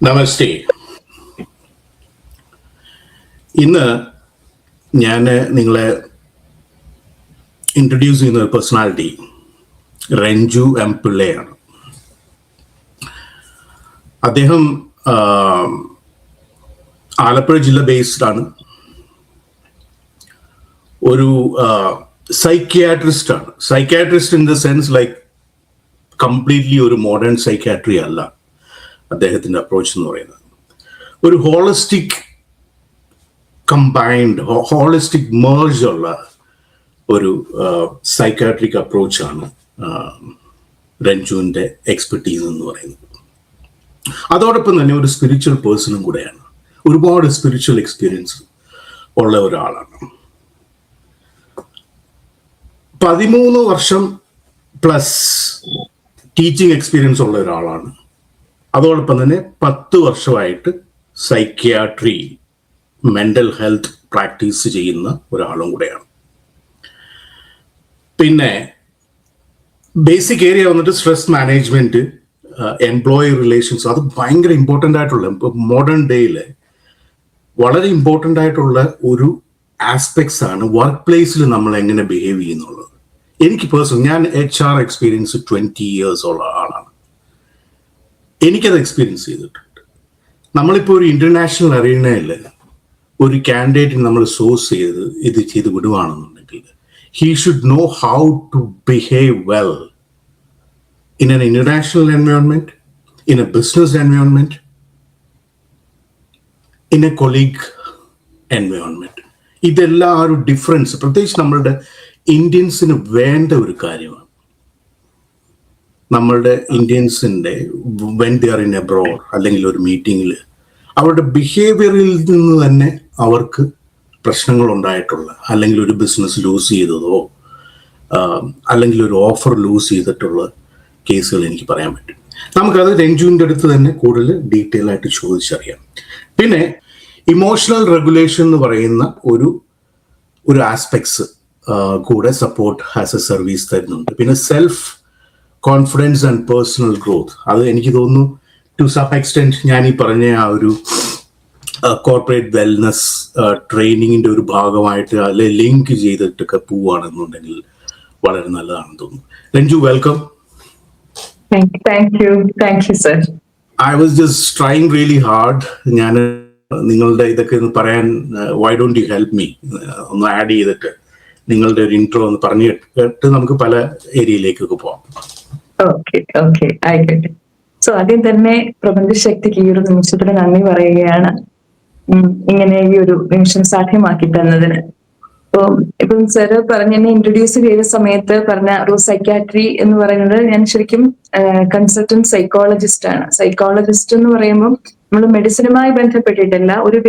നമസ്തേ. ഇന്ന് ഞാൻ നിങ്ങളെ ഇൻട്രൊഡ്യൂസ് ചെയ്യുന്ന ഒരു പേഴ്സണാലിറ്റി രഞ്ജു എം പിള്ളയാണ്. അദ്ദേഹം ആലപ്പുഴ ജില്ല ബേസ്ഡ് ആണ്. ഒരു സൈക്യാട്രിസ്റ്റ് ആണ്. Psychiatrist in the sense like completely ഒരു മോഡേൺ സൈക്യാട്രി അല്ല അദ്ദേഹത്തിൻ്റെ അപ്രോച്ച് എന്ന് പറയുന്നത്. ഒരു ഹോളിസ്റ്റിക് കമ്പൈൻഡ് ഹോളിസ്റ്റിക് മേർജ് ഉള്ള ഒരു സൈക്കാട്രിക് അപ്രോച്ചാണ് രഞ്ജുവിൻ്റെ എക്സ്പെർട്ടീസ് എന്ന് പറയുന്നത്. അതോടൊപ്പം തന്നെ ഒരു സ്പിരിച്വൽ പേഴ്സണും കൂടെയാണ്. ഒരുപാട് സ്പിരിച്വൽ എക്സ്പീരിയൻസ് ഉള്ള ഒരാളാണ്. 13 വർഷം പ്ലസ് ടീച്ചിങ് എക്സ്പീരിയൻസ് ഉള്ള ഒരാളാണ്. അതോടൊപ്പം തന്നെ 10 വർഷമായിട്ട് സൈക്യാട്രി മെൻ്റൽ ഹെൽത്ത് പ്രാക്ടീസ് ചെയ്യുന്ന ഒരാളും കൂടെയാണ്. പിന്നെ ബേസിക് ഏരിയ വന്നിട്ട് സ്ട്രെസ് മാനേജ്മെൻറ്റ്, എംപ്ലോയി റിലേഷൻസ്, അത് ഭയങ്കര ഇമ്പോർട്ടൻ്റ് ആയിട്ടുള്ള, ഇപ്പോൾ മോഡേൺ ഡേയിൽ വളരെ ഇമ്പോർട്ടൻ്റ് ആയിട്ടുള്ള ഒരു ആസ്പെക്ട്സ് ആണ് വർക്ക് പ്ലേസിൽ നമ്മൾ എങ്ങനെ ബിഹേവ് ചെയ്യുന്നുള്ളത്. എനിക്ക് പേഴ്സണൽ, ഞാൻ HR എക്സ്പീരിയൻസ് 20 years ഉള്ള ആളാണ്. എനിക്കത് എക്സ്പീരിയൻസ് ചെയ്തിട്ടുണ്ട്. നമ്മളിപ്പോൾ ഒരു ഇൻ്റർനാഷണൽ അറീനയിൽ ഒരു കാൻഡിഡേറ്റിന് നമ്മൾ സോഴ്സ് ചെയ്ത് വിടുവാണെന്നുണ്ടെങ്കിൽ he should know how to behave well in an international environment, in a business environment, in a colleague environment. ഇതെല്ലാം ആ ഒരു ഡിഫറൻസ് പ്രത്യേകിച്ച് നമ്മളുടെ ഇന്ത്യൻസിന് വേണ്ട ഒരു കാര്യമാണ്. നമ്മളുടെ ഇന്ത്യൻസിൻ്റെ when they are in abroad അല്ലെങ്കിൽ ഒരു മീറ്റിങ്ങിൽ അവരുടെ ബിഹേവിയറിൽ നിന്ന് തന്നെ അവർക്ക് പ്രശ്നങ്ങൾ ഉണ്ടായിട്ടുള്ള, അല്ലെങ്കിൽ ഒരു ബിസിനസ് ലൂസ് ചെയ്തതോ അല്ലെങ്കിൽ ഒരു ഓഫർ ലൂസ് ചെയ്തിട്ടുള്ള കേസുകൾ എനിക്ക് പറയാൻ പറ്റും. നമുക്കത് രഞ്ജുവിൻ്റെ അടുത്ത് തന്നെ കൂടുതൽ ഡീറ്റെയിൽ ആയിട്ട് ചോദിച്ചറിയാം. പിന്നെ ഇമോഷണൽ റെഗുലേഷൻ എന്ന് പറയുന്ന ഒരു ആസ്പെക്ട്സ് കൂടെ സപ്പോർട്ട് ആസ് എ സർവീസ് തരുന്നുണ്ട്. പിന്നെ self confidence and personal growth, അത് എനിക്ക് തോന്നുന്നു ടു സം എക്സ്റ്റെൻറ്റ് ഞാൻ ഈ പറഞ്ഞ ആ ഒരു കോർപ്പറേറ്റ് വെൽനസ് ട്രെയിനിങ്ങിൻ്റെ ഒരു ഭാഗമായിട്ട് അതിൽ ലിങ്ക് ചെയ്തിട്ടൊക്കെ പോവുകയാണെന്നുണ്ടെങ്കിൽ വളരെ നല്ലതാണെന്ന് തോന്നുന്നു. Ranju, welcome. Thank you sir. I was just trying really hard. ഞാൻ നിങ്ങളുടെ ഇതൊക്കെ ഒന്ന് പറയാൻ, why don't you help me ഒന്ന് ആഡ് ചെയ്തിട്ട് നിങ്ങളുടെ ഒരു ഇൻട്രോ ഒന്ന് പറഞ്ഞു കേട്ട് നമുക്ക് പല ഏരിയയിലേക്കൊക്കെ പോവാം. ഓക്കെ ആയിക്കോട്ടെ. സോ ആദ്യം തന്നെ പ്രപഞ്ചശക്തിക്ക് ഈ ഒരു നിമിഷത്തിന് നന്ദി പറയുകയാണ്, ഇങ്ങനെ ഈ ഒരു നിമിഷം സാധ്യമാക്കി തന്നതിന്. ഇപ്പം സാറ് എന്നെ ഇൻട്രൊഡ്യൂസ് ചെയ്ത സമയത്ത് പറഞ്ഞ ഒരു സൈക്യാട്രി എന്ന് പറയുന്നത്, ഞാൻ ശരിക്കും കൺസൾട്ടന്റ് സൈക്കോളജിസ്റ്റ് ആണ്. സൈക്കോളജിസ്റ്റ് എന്ന് പറയുമ്പോൾ നമ്മൾ മെഡിസിനുമായി ബന്ധപ്പെട്ടിട്ടല്ല, ഒരു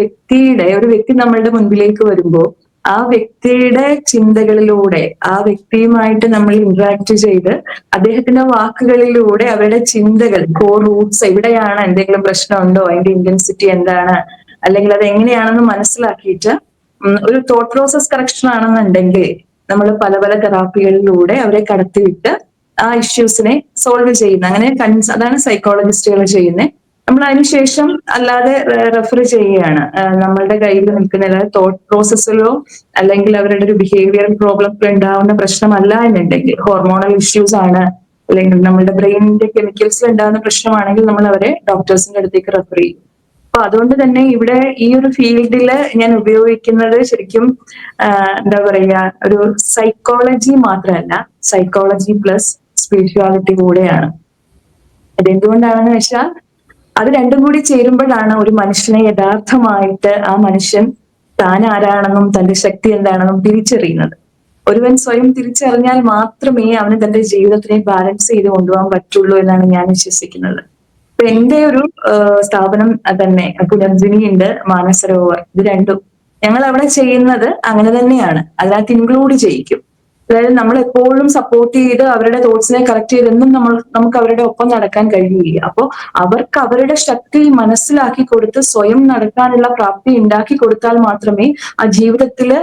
വ്യക്തി നമ്മളുടെ മുൻപിലേക്ക് വരുമ്പോൾ ആ വ്യക്തിയുടെ ചിന്തകളിലൂടെ, ആ വ്യക്തിയുമായിട്ട് നമ്മൾ ഇന്ററാക്ട് ചെയ്ത് അദ്ദേഹത്തിന്റെ വാക്കുകളിലൂടെ അവരുടെ ചിന്തകൾ, കോർ റൂട്ട്സ് എവിടെയാണ്, എന്തെങ്കിലും പ്രശ്നമുണ്ടോ, അതിന്റെ ഇന്റൻസിറ്റി എന്താണ്, അല്ലെങ്കിൽ അത് എങ്ങനെയാണെന്ന് മനസ്സിലാക്കിയിട്ട് ഒരു തോട്ട് പ്രോസസ് കറക്ഷൻ ആണെന്നുണ്ടെങ്കിൽ നമ്മൾ പല പല തെറാപ്പികളിലൂടെ അവരെ കടത്തിവിട്ട് ആ ഇഷ്യൂസിനെ സോൾവ് ചെയ്യുന്ന, അങ്ങനെ അതാണ് സൈക്കോളജിസ്റ്റുകൾ ചെയ്യുന്നത്. നമ്മൾ അതിനുശേഷം അല്ലാതെ റെഫർ ചെയ്യുകയാണ്. നമ്മളുടെ കയ്യിൽ നിൽക്കുന്ന തോട്ട് പ്രോസസ്സിലോ അല്ലെങ്കിൽ അവരുടെ ഒരു ബിഹേവിയറൽ പ്രോബ്ലത്തിൽ ഉണ്ടാവുന്ന പ്രശ്നമല്ല എന്നുണ്ടെങ്കിൽ, ഹോർമോണൽ ഇഷ്യൂസ് ആണ് അല്ലെങ്കിൽ നമ്മളുടെ ബ്രെയിനിന്റെ കെമിക്കൽസിൽ ഉണ്ടാകുന്ന പ്രശ്നമാണെങ്കിൽ നമ്മൾ അവരെ ഡോക്ടേഴ്സിന്റെ അടുത്തേക്ക് റെഫർ ചെയ്യും. അപ്പൊ അതുകൊണ്ട് തന്നെ ഇവിടെ ഈ ഒരു ഫീൽഡിൽ ഞാൻ ഉപയോഗിക്കുന്നത് ശരിക്കും എന്താ പറയുക, ഒരു സൈക്കോളജി മാത്രമല്ല, സൈക്കോളജി പ്ലസ് സ്പിരിച്വാലിറ്റി കൂടെയാണ്. അതെന്തുകൊണ്ടാണെന്ന് വെച്ചാൽ അത് രണ്ടും കൂടി ചേരുമ്പോഴാണ് ഒരു മനുഷ്യനെ യഥാർത്ഥമായിട്ട് ആ മനുഷ്യൻ താൻ ആരാണെന്നും തന്റെ ശക്തി എന്താണെന്നും തിരിച്ചറിയുന്നത്. ഒരുവൻ സ്വയം തിരിച്ചറിഞ്ഞാൽ മാത്രമേ അവന് തന്റെ ജീവിതത്തിനെ ബാലൻസ് ചെയ്ത് കൊണ്ടുപോകാൻ പറ്റുള്ളൂ എന്നാണ് ഞാൻ വിശ്വസിക്കുന്നത്. അപ്പൊ എന്റെ ഒരു സ്ഥാപനം തന്നെ പുനർജനി ഉണ്ട്, മാനസരോവർ, ഇത് രണ്ടും ഞങ്ങൾ അവിടെ ചെയ്യുന്നത് അങ്ങനെ തന്നെയാണ്. അതിനകത്ത് ഇൻക്ലൂഡ് ചെയ്യിക്കും. അതായത് നമ്മൾ എപ്പോഴും സപ്പോർട്ട് ചെയ്ത് അവരുടെ തോട്ട്സിനെ കറക്റ്റ് ചെയ്തെന്നും നമുക്ക് അവരുടെ ഒപ്പം നടക്കാൻ കഴിയില്ല. അപ്പോൾ അവർക്ക് അവരുടെ ശക്തി മനസ്സിലാക്കി കൊടുത്ത് സ്വയം നടക്കാനുള്ള പ്രാപ്തി ഉണ്ടാക്കി കൊടുത്താൽ മാത്രമേ ആ ജീവിതത്തില്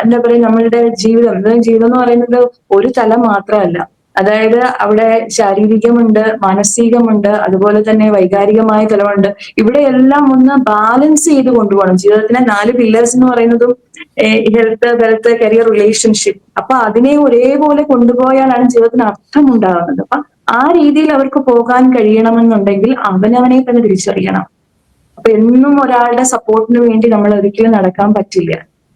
എന്താ പറയുക, നമ്മളുടെ ജീവിതം എന്ന് പറയുന്നത് ഒരു തലം മാത്രമല്ല, അതായത് അവിടെ ശാരീരികമുണ്ട്, മാനസികമുണ്ട്, അതുപോലെ തന്നെ വൈകാരികമായ തലമുണ്ട്. ഇവിടെ എല്ലാം ഒന്ന് ബാലൻസ് ചെയ്ത് കൊണ്ടുപോകണം. ജീവിതത്തിലെ 4 പില്ലേഴ്സ് എന്ന് പറയുന്നതും ഹെൽത്ത്, വെൽത്ത്, കരിയർ, റിലേഷൻഷിപ്പ്. അപ്പൊ അതിനെ ഒരേപോലെ കൊണ്ടുപോയാലാണ് ജീവിതത്തിന് അർത്ഥം ഉണ്ടാകുന്നത്. അപ്പൊ ആ രീതിയിൽ അവർക്ക് പോകാൻ കഴിയണമെന്നുണ്ടെങ്കിൽ അവനവനെ തന്നെ തിരിച്ചറിയണം. അപ്പൊ എന്നും ഒരാളുടെ സപ്പോർട്ടിന് വേണ്ടി നമ്മൾ ഒരിക്കലും നടക്കാൻ പറ്റില്ല.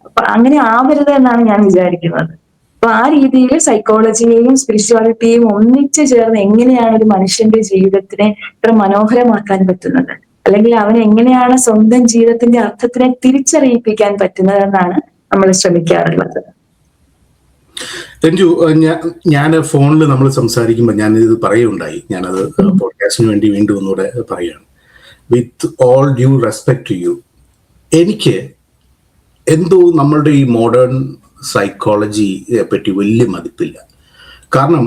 അപ്പൊ അങ്ങനെ ആവരുത് എന്നാണ് ഞാൻ വിചാരിക്കുന്നത്. അപ്പൊ ആ രീതിയിൽ സൈക്കോളജിയെയും സ്പിരിച്വാലിറ്റിയെയും ഒന്നിച്ചു ചേർന്ന് എങ്ങനെയാണ് ഒരു മനുഷ്യന്റെ ജീവിതത്തിനെ ഇത്ര മനോഹരമാക്കാൻ പറ്റുന്നത്, അല്ലെങ്കിൽ അവന് എങ്ങനെയാണ് സ്വന്തം ജീവിതത്തിന്റെ അർത്ഥത്തിനെ തിരിച്ചറിയിപ്പിക്കാൻ പറ്റുന്നത് എന്നാണ് നമ്മൾ ശ്രമിക്കാറുള്ളത്. രഞ്ജു, ഞാൻ ഫോണിൽ നമ്മൾ സംസാരിക്കുമ്പോൾ ഞാനിത് പറയുണ്ടായി, ഞാനത് പോഡ്കാസ്റ്റിന് വേണ്ടി വീണ്ടും ഒന്നുകൂടെ പറയുകയാണ്. With all due respect to you, എനിക്ക് എന്തോ നമ്മളുടെ ഈ മോഡേൺ സൈക്കോളജിയെ പറ്റി വലിയ മതിപ്പില്ല. കാരണം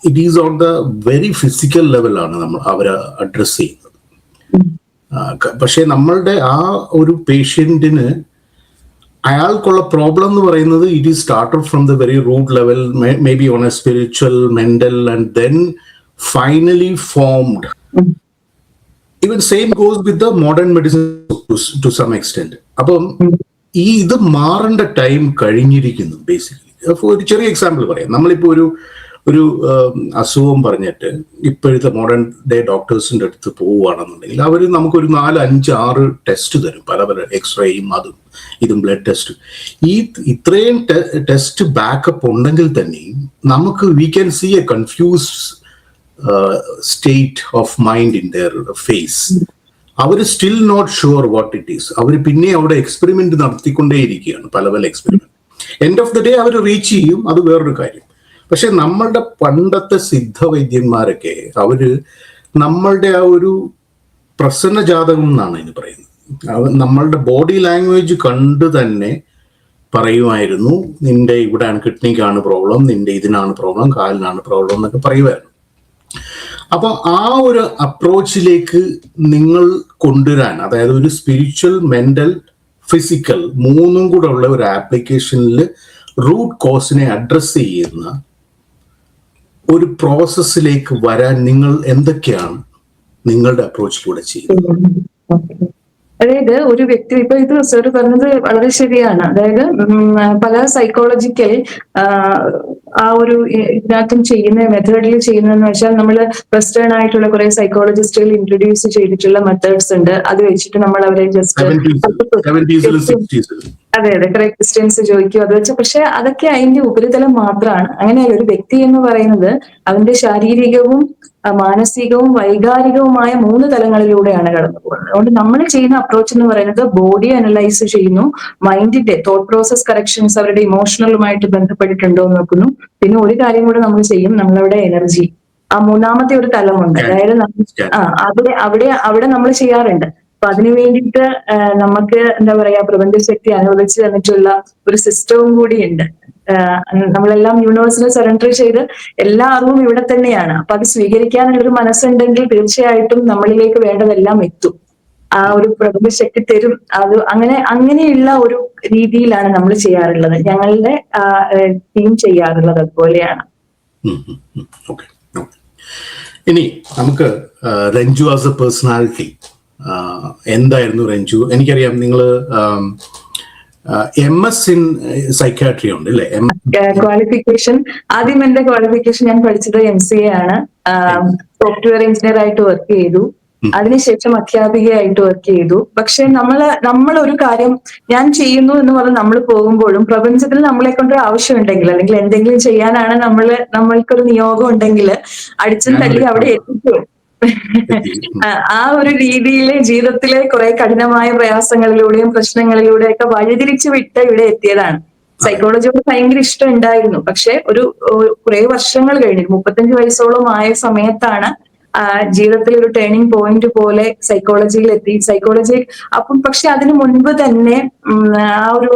it is on the very physical ലെവലാണ് നമ്മൾ അവരെ അഡ്രസ് ചെയ്യുന്നത്. പക്ഷെ നമ്മളുടെ ആ ഒരു പേഷ്യൻറ്റിന് അയാൾക്കുള്ള പ്രോബ്ലം എന്ന് പറയുന്നത് it is started from the very root level, maybe on a spiritual, mental and then finally formed. Even same goes with the modern medicine to some extent. അപ്പം ഇത് മാറേണ്ട ടൈം കഴിഞ്ഞിരിക്കുന്നു ബേസിക്കലി. ഒരു ചെറിയ example പറയാം. നമ്മളിപ്പോൾ ഒരു അസുഖം പറഞ്ഞിട്ട് ഇപ്പോഴത്തെ മോഡേൺ ഡേ ഡോക്ടേഴ്സിൻ്റെ അടുത്ത് പോവുകയാണെന്നുണ്ടെങ്കിൽ അവർ നമുക്കൊരു 4, 5, 6 ടെസ്റ്റ് തരും, പല പല എക്സ്റേയും അതും ഇതും ബ്ലഡ് ടെസ്റ്റ്. ഇത്രയും ടെസ്റ്റ് ബാക്കപ്പ് ഉണ്ടെങ്കിൽ തന്നെയും നമുക്ക് we can see a confuse state of mind in their phase. അവർ still not sure what it is. അവർ പിന്നെ അവിടെ എക്സ്പെരിമെന്റ് നടത്തിക്കൊണ്ടേയിരിക്കുകയാണ്, പല പല experiment. End of the day അവർ റീച്ച് ചെയ്യും, അത് വേറൊരു കാര്യം. പക്ഷെ നമ്മളുടെ പണ്ടത്തെ സിദ്ധവൈദ്യന്മാരൊക്കെ അവര് നമ്മളുടെ ആ ഒരു പ്രസന്ന ജാതകം എന്നാണ് ഇതിന് പറയുന്നത്. നമ്മളുടെ ബോഡി ലാംഗ്വേജ് കണ്ട് തന്നെ പറയുമായിരുന്നു, നിന്റെ ഇവിടെയാണ് കിഡ്നിക്കാണ് പ്രോബ്ലം, നിന്റെ ഇതിനാണ് പ്രോബ്ലം, കാലിനാണ് പ്രോബ്ലം എന്നൊക്കെ പറയുമായിരുന്നു. അപ്പൊ ആ ഒരു അപ്രോച്ചിലേക്ക് നിങ്ങൾ കൊണ്ടുവരാൻ, അതായത് ഒരു സ്പിരിച്വൽ, മെന്റൽ, ഫിസിക്കൽ മൂന്നും കൂടെ ഉള്ള ഒരു ആപ്ലിക്കേഷനിൽ റൂട്ട് കോസിനെ അഡ്രസ് ചെയ്യുന്ന ഒരു പ്രോസസ്സിലേക്ക് വരാൻ നിങ്ങൾ എന്തൊക്കെയാണ് നിങ്ങളുടെ അപ്രോച്ചിലൂടെ ചെയ്യുന്നത്? അതായത് ഒരു വ്യക്തി, ഇപ്പൊ ഇത് സർ പറഞ്ഞത് വളരെ ശരിയാണ്. അതായത് പല സൈക്കോളജിക്കൽ ആ ഒരു ഇതിനകത്തും ചെയ്യുന്ന മെത്തേഡിൽ ചെയ്യുന്നതെന്ന് വെച്ചാൽ നമ്മൾ വെസ്റ്റേൺ ആയിട്ടുള്ള കുറെ സൈക്കോളജിസ്റ്റുകൾ ഇൻട്രൊഡ്യൂസ് ചെയ്തിട്ടുള്ള മെത്തേഡ്സ് ഉണ്ട്. അത് വെച്ചിട്ട് നമ്മൾ അവരെ ജസ്റ്റ് അതെ കുറെ ക്വസ്റ്റ്യൻസ് ചോദിക്കും, അത് വെച്ച്. പക്ഷെ അതൊക്കെ അതിന്റെ ഉപരിതലം മാത്രമാണ്. അങ്ങനെയല്ല, ഒരു വ്യക്തി എന്ന് പറയുന്നത് അവന്റെ ശാരീരികവും മാനസികവും വൈകാരികവുമായ 3 തലങ്ങളിലൂടെയാണ് കടന്നു പോകുന്നത്. അതുകൊണ്ട് നമ്മൾ ചെയ്യുന്ന അപ്രോച്ച് എന്ന് പറയുന്നത് ബോഡി അനലൈസ് ചെയ്യുന്നു, മൈൻഡിന്റെ തോട്ട് പ്രോസസ് കറക്ഷൻസ് അവരുടെ ഇമോഷണലുമായിട്ട് ബന്ധപ്പെട്ടിട്ടുണ്ടോ എന്ന് നോക്കുന്നു. പിന്നെ ഒരു കാര്യം കൂടെ നമ്മൾ ചെയ്യും, നമ്മളവിടെ എനർജി, ആ 3ാമത്തെ ഒരു തലമുണ്ട്. അതായത് അവിടെ നമ്മൾ ചെയ്യാറുണ്ട്. അപ്പൊ അതിനു വേണ്ടിയിട്ട് നമുക്ക് എന്താ പറയാ, പ്രപഞ്ച ശക്തി അനുവദിച്ചു തന്നിട്ടുള്ള ഒരു സിസ്റ്റവും കൂടിയുണ്ട്. നമ്മളെല്ലാം യൂണിവേഴ്സിനെ സറണ്ടർ ചെയ്ത് എല്ലാ അറിവും ഇവിടെ തന്നെയാണ്. അപ്പൊ അത് സ്വീകരിക്കാനുള്ളൊരു മനസ്സുണ്ടെങ്കിൽ തീർച്ചയായിട്ടും നമ്മളിലേക്ക് വേണ്ടതെല്ലാം എത്തും. ആ ഒരു പ്രപഞ്ച ശക്തി തരും. അത് അങ്ങനെയുള്ള ഒരു രീതിയിലാണ് നമ്മൾ ചെയ്യാറുള്ളത്. ഞങ്ങളുടെ ടീം ചെയ്യാറുള്ളത് അതുപോലെയാണ്. ഇനി നമുക്ക് രഞ്ജു ആസ് എ പേഴ്സണാലിറ്റി എന്തായിരുന്നു രഞ്ജു? എനിക്കറിയാം നിങ്ങൾ MS ഇൻ സൈക്കാട്രി ഉണ്ട് അല്ലേ? ക്വാളിഫിക്കേഷൻ, ആദ്യം എന്റെ ക്വാളിഫിക്കേഷൻ ഞാൻ പഠിച്ചത് MCA ആണ്. സോഫ്റ്റ്വെയർ എഞ്ചിനീയർ ആയിട്ട് വർക്ക് ചെയ്തു. അതിനുശേഷം അധ്യാപികയായിട്ട് വർക്ക് ചെയ്തു. പക്ഷെ നമ്മൾ ഒരു കാര്യം ഞാൻ ചെയ്യുന്നു എന്ന് പറഞ്ഞ് നമ്മൾ പോകുമ്പോഴും പ്രപഞ്ചത്തിൽ നമ്മളെ കൊണ്ടൊരു ആവശ്യമുണ്ടെങ്കിൽ, അല്ലെങ്കിൽ എന്തെങ്കിലും ചെയ്യാനാണ് നമ്മൾക്കൊരു നിയോഗം ഉണ്ടെങ്കിൽ അടിച്ചും തല്ലി അവിടെ എത്തിക്കും. ആ ഒരു രീതിയിൽ ജീവിതത്തിലെ കുറെ കഠിനമായ പ്രയാസങ്ങളിലൂടെയും പ്രശ്നങ്ങളിലൂടെയൊക്കെ വഴിതിരിച്ചു വിട്ട് ഇവിടെ എത്തിയതാണ്. സൈക്കോളജിയോട് ഭയങ്കര ഇഷ്ടം ഉണ്ടായിരുന്നു. പക്ഷെ ഒരു കുറെ വർഷങ്ങൾ കഴിഞ്ഞു, 35 വയസ്സോളം ആയ സമയത്താണ് ജീവിതത്തിൽ ഒരു ടേണിംഗ് പോയിന്റ് പോലെ സൈക്കോളജിയിൽ എത്തി. അപ്പം പക്ഷെ അതിനു മുൻപ് തന്നെ ആ ഒരു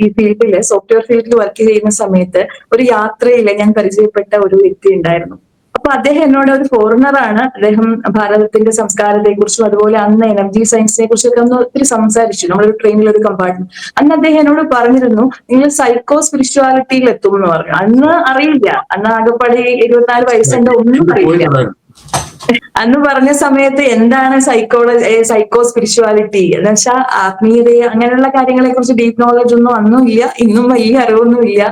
ഈ ഫീൽഡില്, സോഫ്റ്റ്വെയർ ഫീൽഡിൽ വർക്ക് ചെയ്യുന്ന സമയത്ത് ഒരു യാത്രയിൽ ഞാൻ പരിചയപ്പെട്ട ഒരു വ്യക്തി ഉണ്ടായിരുന്നു. അപ്പൊ അദ്ദേഹം എന്നോട്, ഒരു ഫോറിനറാണ് അദ്ദേഹം, ഭാരതത്തിന്റെ സംസ്കാരത്തെ കുറിച്ചും അതുപോലെ അന്ന് എനർജി സയൻസിനെ കുറിച്ചൊക്കെ ഒന്ന് ഒത്തിരി സംസാരിച്ചു, നമ്മളൊരു ട്രെയിനിൽ ഒരു കമ്പാർട്ട്മെന്റ്. അന്ന് അദ്ദേഹം എന്നോട് പറഞ്ഞിരുന്നു, നിങ്ങൾ സൈക്കോ സ്പിരിച്വാലിറ്റിയിൽ എത്തും എന്ന് പറഞ്ഞു. അന്ന് അറിയില്ല, അന്ന് ആകെപ്പാടെ 24 വയസ്സുണ്ട്, ഒന്നും അറിയില്ല. അന്ന് പറഞ്ഞ സമയത്ത് എന്താണ് സൈക്കോ സ്പിരിച്വാലിറ്റി എന്ന് വെച്ചാൽ ആത്മീയത, അങ്ങനെയുള്ള കാര്യങ്ങളെ കുറിച്ച് ഡീപ് നോളജ് ഒന്നും അന്നും ഇല്ല, ഇന്നും വലിയ അറിവൊന്നും ഇല്ല.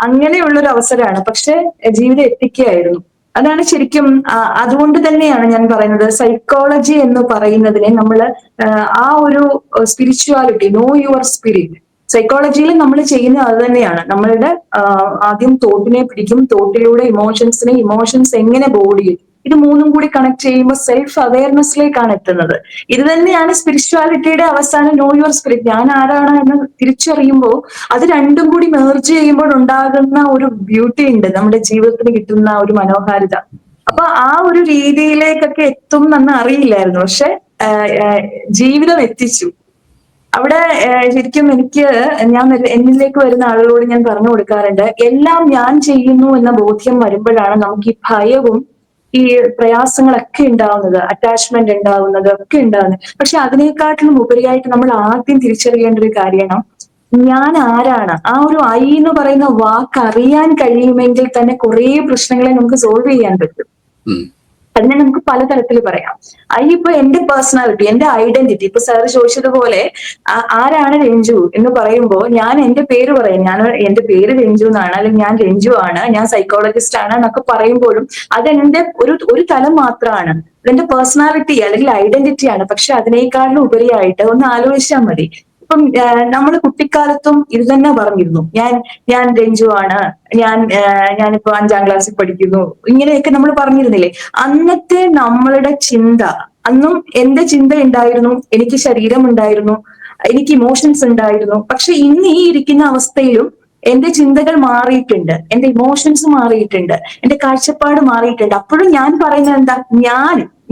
അങ്ങനെയുള്ളൊരു അവസരമാണ്. പക്ഷെ ജീവിതം എത്തിക്കുകയായിരുന്നു. അതാണ് ശരിക്കും, അതുകൊണ്ട് തന്നെയാണ് ഞാൻ പറയുന്നത്, സൈക്കോളജി എന്ന് പറയുന്നതിനെ നമ്മള് ആ ഒരു സ്പിരിച്വാലിറ്റി, നോ യുവർ സ്പിരിറ്റ്, സൈക്കോളജിയിൽ നമ്മൾ ചെയ്യുന്നത് അത് തന്നെയാണ്. നമ്മളുടെ ആദ്യം തോട്ടിനെ പിടിക്കും, തോട്ടിലൂടെ ഇമോഷൻസിനെ, ഇമോഷൻസ് എങ്ങനെ ബോഡിയിൽ, ഇത് മൂന്നും കൂടി കണക്ട് ചെയ്യുമ്പോൾ സെൽഫ് അവയർനെസ്സിലേക്കാണ് എത്തുന്നത്. ഇത് തന്നെയാണ് സ്പിരിച്വാലിറ്റിയുടെ അവസാനം, നോ യുവർ സ്പിരിറ്റ്, ഞാൻ ആരാണ് എന്ന് തിരിച്ചറിയുമ്പോൾ അത് രണ്ടും കൂടി മെർജ് ചെയ്യുമ്പോൾ ഉണ്ടാകുന്ന ഒരു ബ്യൂട്ടി ഉണ്ട്, നമ്മുടെ ജീവിതത്തിന് കിട്ടുന്ന ഒരു മനോഹാരിത. അപ്പൊ ആ ഒരു രീതിയിലേക്കൊക്കെ എത്തും എന്ന് അറിയില്ലായിരുന്നു. പക്ഷെ ജീവിതം എത്തിച്ചു അവിടെ. ശരിക്കും എനിക്ക്, എന്നിലേക്ക് വരുന്ന ആളുകളോട് ഞാൻ പറഞ്ഞു കൊടുക്കാറുണ്ട്, എല്ലാം ഞാൻ ചെയ്യുന്നു എന്ന ബോധ്യം വരുമ്പോഴാണ് നമുക്ക് ഈ ഭയവും ഈ പ്രയാസങ്ങളൊക്കെ ഉണ്ടാവുന്നത്, അറ്റാച്ച്മെന്റ് ഉണ്ടാവുന്നത് ഒക്കെ ഉണ്ടാവുന്നത്. പക്ഷെ അതിനേക്കാട്ടിലും ഉപരിയായിട്ട് നമ്മൾ ആദ്യം തിരിച്ചറിയേണ്ട ഒരു കാര്യമാണ്, ഞാൻ ആരാണ്. ആ ഒരു ഐ എന്ന് പറയുന്ന വാക്ക് അറിയാൻ കഴിയുമെങ്കിൽ തന്നെ കുറെ പ്രശ്നങ്ങളെ നമുക്ക് സോൾവ് ചെയ്യാൻ പറ്റും. അതിനെ നമുക്ക് പലതരത്തിൽ പറയാം. ഇപ്പൊ എന്റെ പേഴ്സണാലിറ്റി, എന്റെ ഐഡന്റിറ്റി, ഇപ്പൊ സാർ ചോദിച്ചതുപോലെ ആരാണ് രഞ്ജു എന്ന് പറയുമ്പോൾ ഞാൻ എന്റെ പേര് പറയും, എന്റെ പേര് രഞ്ജു എന്നാണ്, അല്ലെങ്കിൽ ഞാൻ രഞ്ജു ആണ്, ഞാൻ സൈക്കോളജിസ്റ്റ് ആണ് എന്നൊക്കെ പറയുമ്പോഴും അതെന്റെ ഒരു തലം മാത്രമാണ്, അതെന്റെ പേഴ്സണാലിറ്റി അല്ലെങ്കിൽ ഐഡന്റിറ്റിയാണ്. പക്ഷെ അതിനേക്കാളും ഉപരിയായിട്ട് ഒന്ന് ആലോചിച്ചാൽ മതി. ഇപ്പം നമ്മൾ കുട്ടിക്കാലത്തും ഇത് തന്നെ പറഞ്ഞിരുന്നു, ഞാൻ രഞ്ജു ആണ്, ഞാനിപ്പോ 5ാം ക്ലാസ്സിൽ പഠിക്കുന്നു, ഇങ്ങനെയൊക്കെ നമ്മൾ പറഞ്ഞിരുന്നില്ലേ. അന്നത്തെ നമ്മളുടെ ചിന്ത, അന്നും എന്റെ ചിന്ത ഉണ്ടായിരുന്നു, എനിക്ക് ശരീരം ഉണ്ടായിരുന്നു, എനിക്ക് ഇമോഷൻസ് ഉണ്ടായിരുന്നു. പക്ഷെ ഇന്ന് ഈ ഇരിക്കുന്ന അവസ്ഥയിലും എന്റെ ചിന്തകൾ മാറിയിട്ടുണ്ട്, എന്റെ ഇമോഷൻസ് മാറിയിട്ടുണ്ട്, എന്റെ കാഴ്ചപ്പാട് മാറിയിട്ടുണ്ട്. അപ്പോഴും ഞാൻ പറയുന്നത് എന്താ,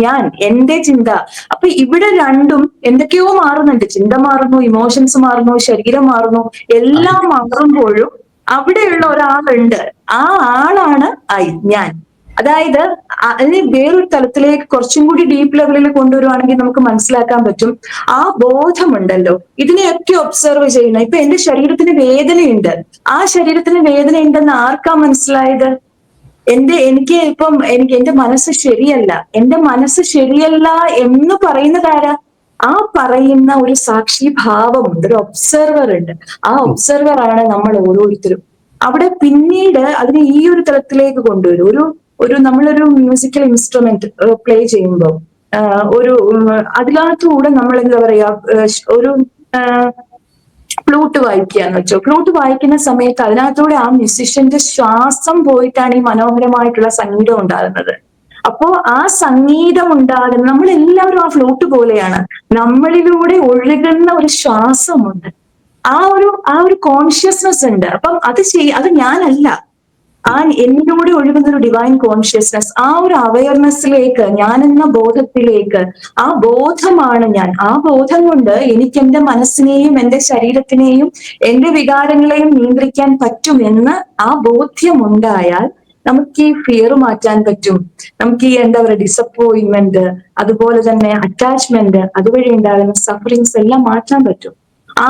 ഞാൻ എന്റെ ചിന്ത. അപ്പൊ ഇവിടെ രണ്ടും എന്തൊക്കെയോ മാറുന്നുണ്ട്, ചിന്ത മാറുന്നു, ഇമോഷൻസ് മാറുന്നു, ശരീരം മാറുന്നു, എല്ലാം മാറുമ്പോഴും അവിടെയുള്ള ഒരാളുണ്ട്, ആ ആളാണ് ഞാൻ. അതായത് അതിനെ വേറൊരു തലത്തിലേക്ക് കുറച്ചും കൂടി ഡീപ്പ് ലെവലിൽ കൊണ്ടുവരുവാണെങ്കിൽ നമുക്ക് മനസ്സിലാക്കാൻ പറ്റും, ആ ബോധമുണ്ടല്ലോ, ഇതിനെയൊക്കെ ഒബ്സർവ് ചെയ്യുന്ന. ഇപ്പൊ എന്റെ ശരീരത്തിന് വേദനയുണ്ട്, ആ ശരീരത്തിന് വേദനയുണ്ടെന്ന് ആർക്കാ മനസ്സിലായത്? എനിക്ക് എന്റെ മനസ്സ് ശരിയല്ല, എന്റെ മനസ്സ് ശരിയല്ല എന്ന് പറയുന്നത് ആരാ? ആ പറയുന്ന ഒരു സാക്ഷി ഭാവമുണ്ട്, ഒരു ഒബ്സർവർ ഉണ്ട്. ആ ഒബ്സർവർ ആണ് നമ്മൾ ഓരോരുത്തരും. അവിടെ പിന്നീട് അതിനെ ഈ ഒരു തലത്തിലേക്ക് കൊണ്ടുവരും. നമ്മളൊരു മ്യൂസിക്കൽ ഇൻസ്ട്രുമെന്റ് പ്ലേ ചെയ്യുമ്പോൾ അതിനകത്തൂടെ നമ്മൾ എന്താ പറയാ, ഒരു ഫ്ലൂട്ട് വായിക്കുകയെന്ന് വെച്ചോ. ഫ്ലൂട്ട് വായിക്കുന്ന സമയത്ത് അതിനകത്തൂടെ ആ മ്യൂസിഷ്യന്റെ ശ്വാസം പോയിട്ടാണ് ഈ മനോഹരമായിട്ടുള്ള സംഗീതം ഉണ്ടാകുന്നത്. അപ്പോ ആ സംഗീതം ഉണ്ടാകുന്ന, നമ്മളെല്ലാവരും ആ ഫ്ലൂട്ട് പോലെയാണ്, നമ്മളിലൂടെ ഒഴുകുന്ന ഒരു ശ്വാസമുണ്ട്, ആ ഒരു കോൺഷ്യസ്നെസ് ഉണ്ട്. അപ്പം അത് ഞാനല്ല, എന്നിലൂടെ ഒഴുകുന്ന ഒരു ഡിവൈൻ കോൺഷ്യസ്നെസ്, ആ ഒരു അവയർനെസ്സിലേക്ക്, ഞാനെന്ന ബോധത്തിലേക്ക്, ആ ബോധമാണ് ഞാൻ. ആ ബോധം കൊണ്ട് എനിക്ക് എന്റെ മനസ്സിനെയും എന്റെ ശരീരത്തിനെയും എന്റെ വികാരങ്ങളെയും നിയന്ത്രിക്കാൻ പറ്റും എന്ന് ആ ബോധ്യമുണ്ടായാൽ നമുക്ക് ഈ ഫിയർ മാറ്റാൻ പറ്റും. നമുക്ക് ഈ എന്താ പറയുക, ഡിസപ്പോയിന്റ്മെന്റ്, അതുപോലെ തന്നെ അറ്റാച്ച്മെന്റ്, അതുവഴി ഉണ്ടാകുന്ന സഫറിങ്സ് എല്ലാം മാറ്റാൻ പറ്റും.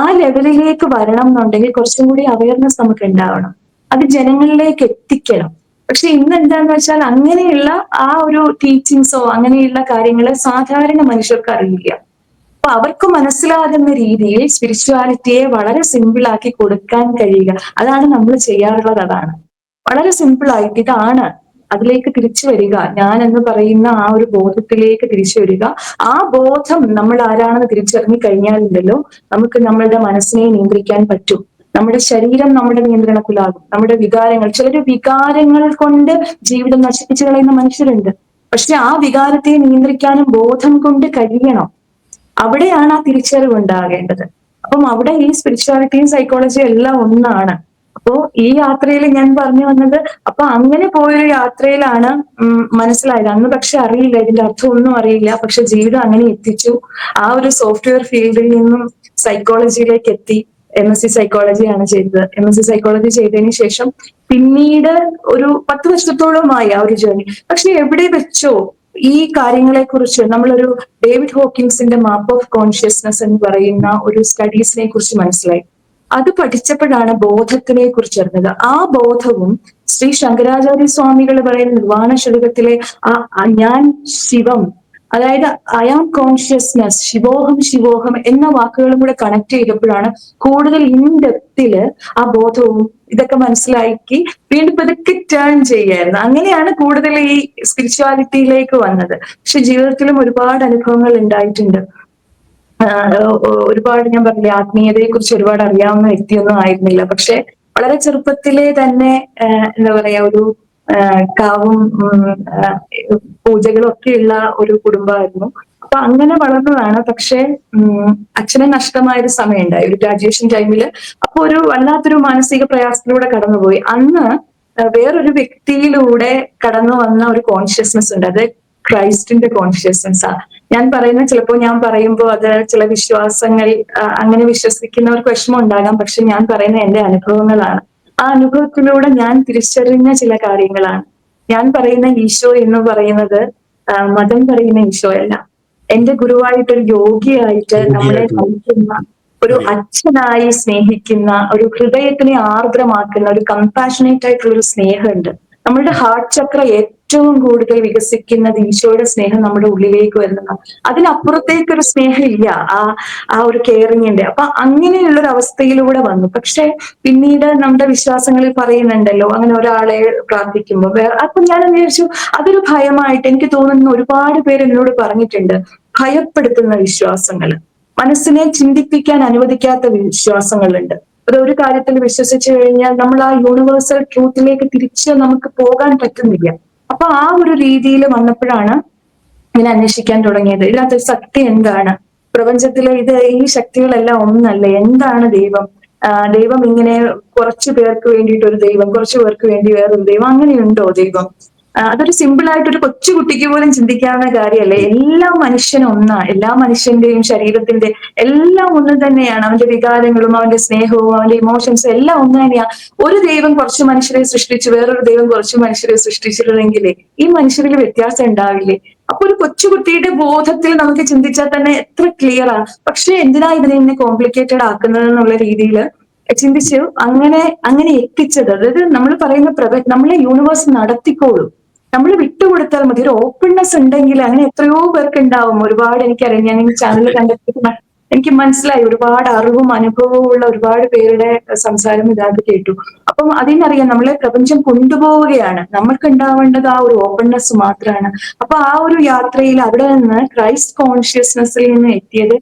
ആ ലെവലിലേക്ക് വരണം എന്നുണ്ടെങ്കിൽ കുറച്ചും കൂടി അവയർനെസ് നമുക്ക് ഉണ്ടാവണം, അത് ജനങ്ങളിലേക്ക് എത്തിക്കണം. പക്ഷെ ഇന്ന് എന്താന്ന് വെച്ചാൽ അങ്ങനെയുള്ള ആ ഒരു ടീച്ചിങ്സോ അങ്ങനെയുള്ള കാര്യങ്ങള് സാധാരണ മനുഷ്യർക്ക് അറിയില്ല. അപ്പൊ അവർക്ക് മനസ്സിലാകുന്ന രീതിയിൽ സ്പിരിച്വാലിറ്റിയെ വളരെ സിമ്പിൾ ആക്കി കൊടുക്കാൻ കഴിയുക, അതാണ് നമ്മൾ ചെയ്യാറുള്ളത്. അതാണ് വളരെ സിമ്പിൾ ആയിട്ട്, ഇതാണ് അതിലേക്ക് തിരിച്ചു വരിക, ഞാൻ എന്ന് പറയുന്ന ആ ഒരു ബോധത്തിലേക്ക് തിരിച്ചു വരിക. ആ ബോധം നമ്മൾ ആരാണെന്ന് തിരിച്ചറിഞ്ഞു കഴിഞ്ഞാലുണ്ടല്ലോ, നമുക്ക് നമ്മളുടെ മനസ്സിനെ നിയന്ത്രിക്കാൻ പറ്റും. നമ്മുടെ ശരീരം നമ്മുടെ നിയന്ത്രണത്തിലാകും, നമ്മുടെ വികാരങ്ങൾ, ചിലര് വികാരങ്ങൾ കൊണ്ട് ജീവിതം നശിപ്പിച്ചു കളയുന്ന മനുഷ്യരുണ്ട്. പക്ഷെ ആ വികാരത്തെ നിയന്ത്രിക്കാനും ബോധം കൊണ്ട് കഴിയണം. അവിടെയാണ് ആ തിരിച്ചറിവ് ഉണ്ടാകേണ്ടത്. അപ്പം അവിടെ ഈ സ്പിരിച്വാലിറ്റിയും സൈക്കോളജിയും എല്ലാം ഒന്നാണ്. അപ്പോ ഈ യാത്രയിൽ ഞാൻ പറഞ്ഞു വന്നത്, അപ്പൊ അങ്ങനെ പോയൊരു യാത്രയിലാണ് മനസ്സിലായത്. അന്ന് പക്ഷെ അറിയില്ല, ഇതിന്റെ അർത്ഥം ഒന്നും അറിയില്ല. പക്ഷെ ജീവിതം അങ്ങനെ എത്തിച്ചു. ആ ഒരു സോഫ്റ്റ്വെയർ ഫീൽഡിൽ നിന്നും സൈക്കോളജിയിലേക്ക് എത്തി. MSc സൈക്കോളജിയാണ് ചെയ്തത്. MSc സൈക്കോളജി ചെയ്തതിന് ശേഷം പിന്നീട് ഒരു 10 വർഷത്തോളമായി ആ ഒരു ജേർണി. പക്ഷെ എവിടെ വെച്ചോ ഈ കാര്യങ്ങളെ കുറിച്ച് നമ്മളൊരു ഡേവിഡ് ഹോക്കിൻസിന്റെ മാപ്പ് ഓഫ് കോൺഷ്യസ്നസ് എന്ന് പറയുന്ന ഒരു സ്റ്റഡീസിനെ കുറിച്ച് മനസ്സിലായി. അത് പഠിച്ചപ്പോഴാണ് ബോധത്തിനെ കുറിച്ച് അറിഞ്ഞത്. ആ ബോധവും ശ്രീ ശങ്കരാചാര്യ സ്വാമികൾ പറയുന്ന നിർവാണ ശതകത്തിലെ ഞാൻ ശിവം, അതായത് ഐ ആം കോൺഷ്യസ്നസ്, ശിവോഹം ശിവോഹം എന്ന വാക്കുകളും കൂടെ കണക്ട് ചെയ്തപ്പോഴാണ് കൂടുതൽ ഇൻ ഡെപ്തില് ആ ബോധവും ഇതൊക്കെ മനസ്സിലാക്കി വീണ്ടും പതുക്കെ ടേൺ ചെയ്യായിരുന്നു. അങ്ങനെയാണ് കൂടുതൽ ഈ സ്പിരിച്വാലിറ്റിയിലേക്ക് വന്നത്. പക്ഷെ ജീവിതത്തിലും ഒരുപാട് അനുഭവങ്ങൾ ഉണ്ടായിട്ടുണ്ട്. ഒരുപാട് ഞാൻ പറഞ്ഞില്ലേ, ആത്മീയതയെ കുറിച്ച് ഒരുപാട് അറിയാവുന്ന വ്യക്തിയൊന്നും ആയിരുന്നില്ല. പക്ഷെ വളരെ ചെറുപ്പത്തിലെ തന്നെ എന്താ പറയാ ഒരു കാവും പൂജകളും ഒക്കെയുള്ള ഒരു കുടുംബമായിരുന്നു. അപ്പൊ അങ്ങനെ വളർന്നതാണ്. പക്ഷെ അച്ഛനെ നഷ്ടമായ ഒരു സമയമുണ്ടായി ഒരു ഗ്രാജുവേഷൻ ടൈമിൽ. അപ്പൊ ഒരു വല്ലാത്തൊരു മാനസിക പ്രയാസത്തിലൂടെ കടന്നുപോയി. അന്ന് വേറൊരു വ്യക്തിയിലൂടെ കടന്നു വന്ന ഒരു കോൺഷ്യസ്നെസ് ഉണ്ട്. അത് ക്രൈസ്റ്റിന്റെ കോൺഷ്യസ്നെസ് ആ. ഞാൻ പറയുന്ന ചിലപ്പോൾ ഞാൻ പറയുമ്പോൾ അത് ചില വിശ്വാസങ്ങൾ അങ്ങനെ വിശ്വസിക്കുന്നവർക്ക് വിഷമം ഉണ്ടാകാം. പക്ഷെ ഞാൻ പറയുന്ന എന്റെ അനുഭവങ്ങളാണ്. ആ അനുഭവത്തിലൂടെ ഞാൻ തിരിച്ചറിഞ്ഞ ചില കാര്യങ്ങളാണ്. ഞാൻ പറയുന്ന ഈശോ എന്ന് പറയുന്നത് മതം പറയുന്ന ഈശോയല്ല. എന്റെ ഗുരുവായിട്ടൊരു യോഗിയായിട്ട് നമ്മളെ യോഗിയായിട്ട് നയിക്കുന്ന ഒരു അതെ. അച്ഛനായി സ്നേഹിക്കുന്ന, ഒരു ഹൃദയത്തിനെ ആർദ്രമാക്കുന്ന ഒരു കമ്പാഷനേറ്റ് ആയിട്ടുള്ള ഒരു സ്നേഹമുണ്ട്. നമ്മളുടെ ഹാർട്ട് ചക്ര ഏറ്റവും കൂടുതൽ വികസിക്കുന്നത് ഈശോയുടെ സ്നേഹം നമ്മുടെ ഉള്ളിലേക്ക് വരുന്നതാണ്. അതിനപ്പുറത്തേക്ക് ഒരു സ്നേഹം ഇല്ല ആ ആ ഒരു കെയറിങ്ങിന്റെ. അപ്പൊ അങ്ങനെയുള്ള ഒരു അവസ്ഥയിലൂടെ വന്നു. പക്ഷെ പിന്നീട് നമ്മുടെ വിശ്വാസങ്ങളിൽ പറയുന്നുണ്ടല്ലോ, അങ്ങനെ ഒരാളെ പ്രാർത്ഥിക്കുമ്പോൾ വേറെ, അപ്പൊ ഞാൻ വിചാരിച്ചു അതൊരു ഭയമായിട്ട് എനിക്ക് തോന്നുന്നു. ഒരുപാട് പേര് എന്നോട് പറഞ്ഞിട്ടുണ്ട് ഭയപ്പെടുത്തുന്ന വിശ്വാസങ്ങൾ, മനസ്സിനെ ചിന്തിപ്പിക്കാൻ അനുവദിക്കാത്ത വിശ്വാസങ്ങളുണ്ട്. അത് ഒരു കാര്യത്തിൽ വിശ്വസിച്ചു കഴിഞ്ഞാൽ നമ്മൾ ആ യൂണിവേഴ്സൽ ട്രൂത്തിലേക്ക് തിരിച്ച് നമുക്ക് പോകാൻ പറ്റുന്നില്ല. അപ്പൊ ആ ഒരു രീതിയിൽ വന്നപ്പോഴാണ് ഇങ്ങനെ അന്വേഷിക്കാൻ തുടങ്ങിയത്. ഇതിനകത്ത് സത്യം എന്താണ്? പ്രപഞ്ചത്തിലെ ഈ ശക്തികളെല്ലാം ഒന്നല്ല. എന്താണ് ദൈവം? ദൈവം ഇങ്ങനെ കുറച്ചു പേർക്ക് വേണ്ടിയിട്ട് ഒരു ദൈവം, കുറച്ചു പേർക്ക് വേണ്ടി വേറൊരു ദൈവം, അങ്ങനെയുണ്ടോ ദൈവം? അതൊരു സിമ്പിൾ ആയിട്ട് ഒരു കൊച്ചുകുട്ടിക്ക് പോലും ചിന്തിക്കാവുന്ന കാര്യമല്ലേ. എല്ലാ മനുഷ്യനും ഒന്നാ, എല്ലാ മനുഷ്യന്റെയും ശരീരത്തിന്റെ എല്ലാം ഒന്ന് തന്നെയാണ്. അവന്റെ വികാരങ്ങളും അവന്റെ സ്നേഹവും അവന്റെ ഇമോഷൻസും എല്ലാം ഒന്ന് തന്നെയാ. ഒരു ദൈവം കുറച്ച് മനുഷ്യരെ സൃഷ്ടിച്ചു, വേറൊരു ദൈവം കുറച്ച് മനുഷ്യരെ സൃഷ്ടിച്ചിരുന്നെങ്കിലേ ഈ മനുഷ്യരിൽ വ്യത്യാസം ഉണ്ടാവില്ലേ? അപ്പൊ ഒരു കൊച്ചുകുട്ടിയുടെ ബോധത്തിൽ നമുക്ക് ചിന്തിച്ചാൽ തന്നെ എത്ര ക്ലിയറാ. പക്ഷെ എന്തിനാ ഇതിനെ കോംപ്ലിക്കേറ്റഡ് ആക്കുന്നത് എന്നുള്ള രീതിയിൽ ചിന്തിച്ചു അങ്ങനെ അങ്ങനെ എത്തിച്ചത്. അതായത് നമ്മൾ പറയുന്ന നമ്മളെ യൂണിവേഴ്സ് നടത്തിക്കോളും, നമ്മൾ വിട്ടുകൊടുത്താൽ മതി. ഒരു ഓപ്പൺനെസ് ഉണ്ടെങ്കിൽ അങ്ങനെ എത്രയോ പേർക്ക് ഉണ്ടാവും. ഒരുപാട് എനിക്കറിയാം. ഞാൻ ഈ ചാനൽ കണ്ടപ്പോൾ എനിക്ക് മനസ്സിലായി ഒരുപാട് അറിവും അനുഭവവും ഉള്ള ഒരുപാട് പേരുടെ സംസാരം ഇതായിട്ട് കേട്ടു. അപ്പം അതിനറിയാം നമ്മളെ പ്രപഞ്ചം കൊണ്ടുപോവുകയാണ്. നമ്മൾക്ക് ഉണ്ടാവേണ്ടത് ആ ഒരു ഓപ്പൺനെസ് മാത്രമാണ്. അപ്പൊ ആ ഒരു യാത്രയിൽ അവിടെ നിന്ന് ക്രൈസ്റ്റ് കോൺഷ്യസ്നെസ്സിൽ നിന്ന് എത്തിയത്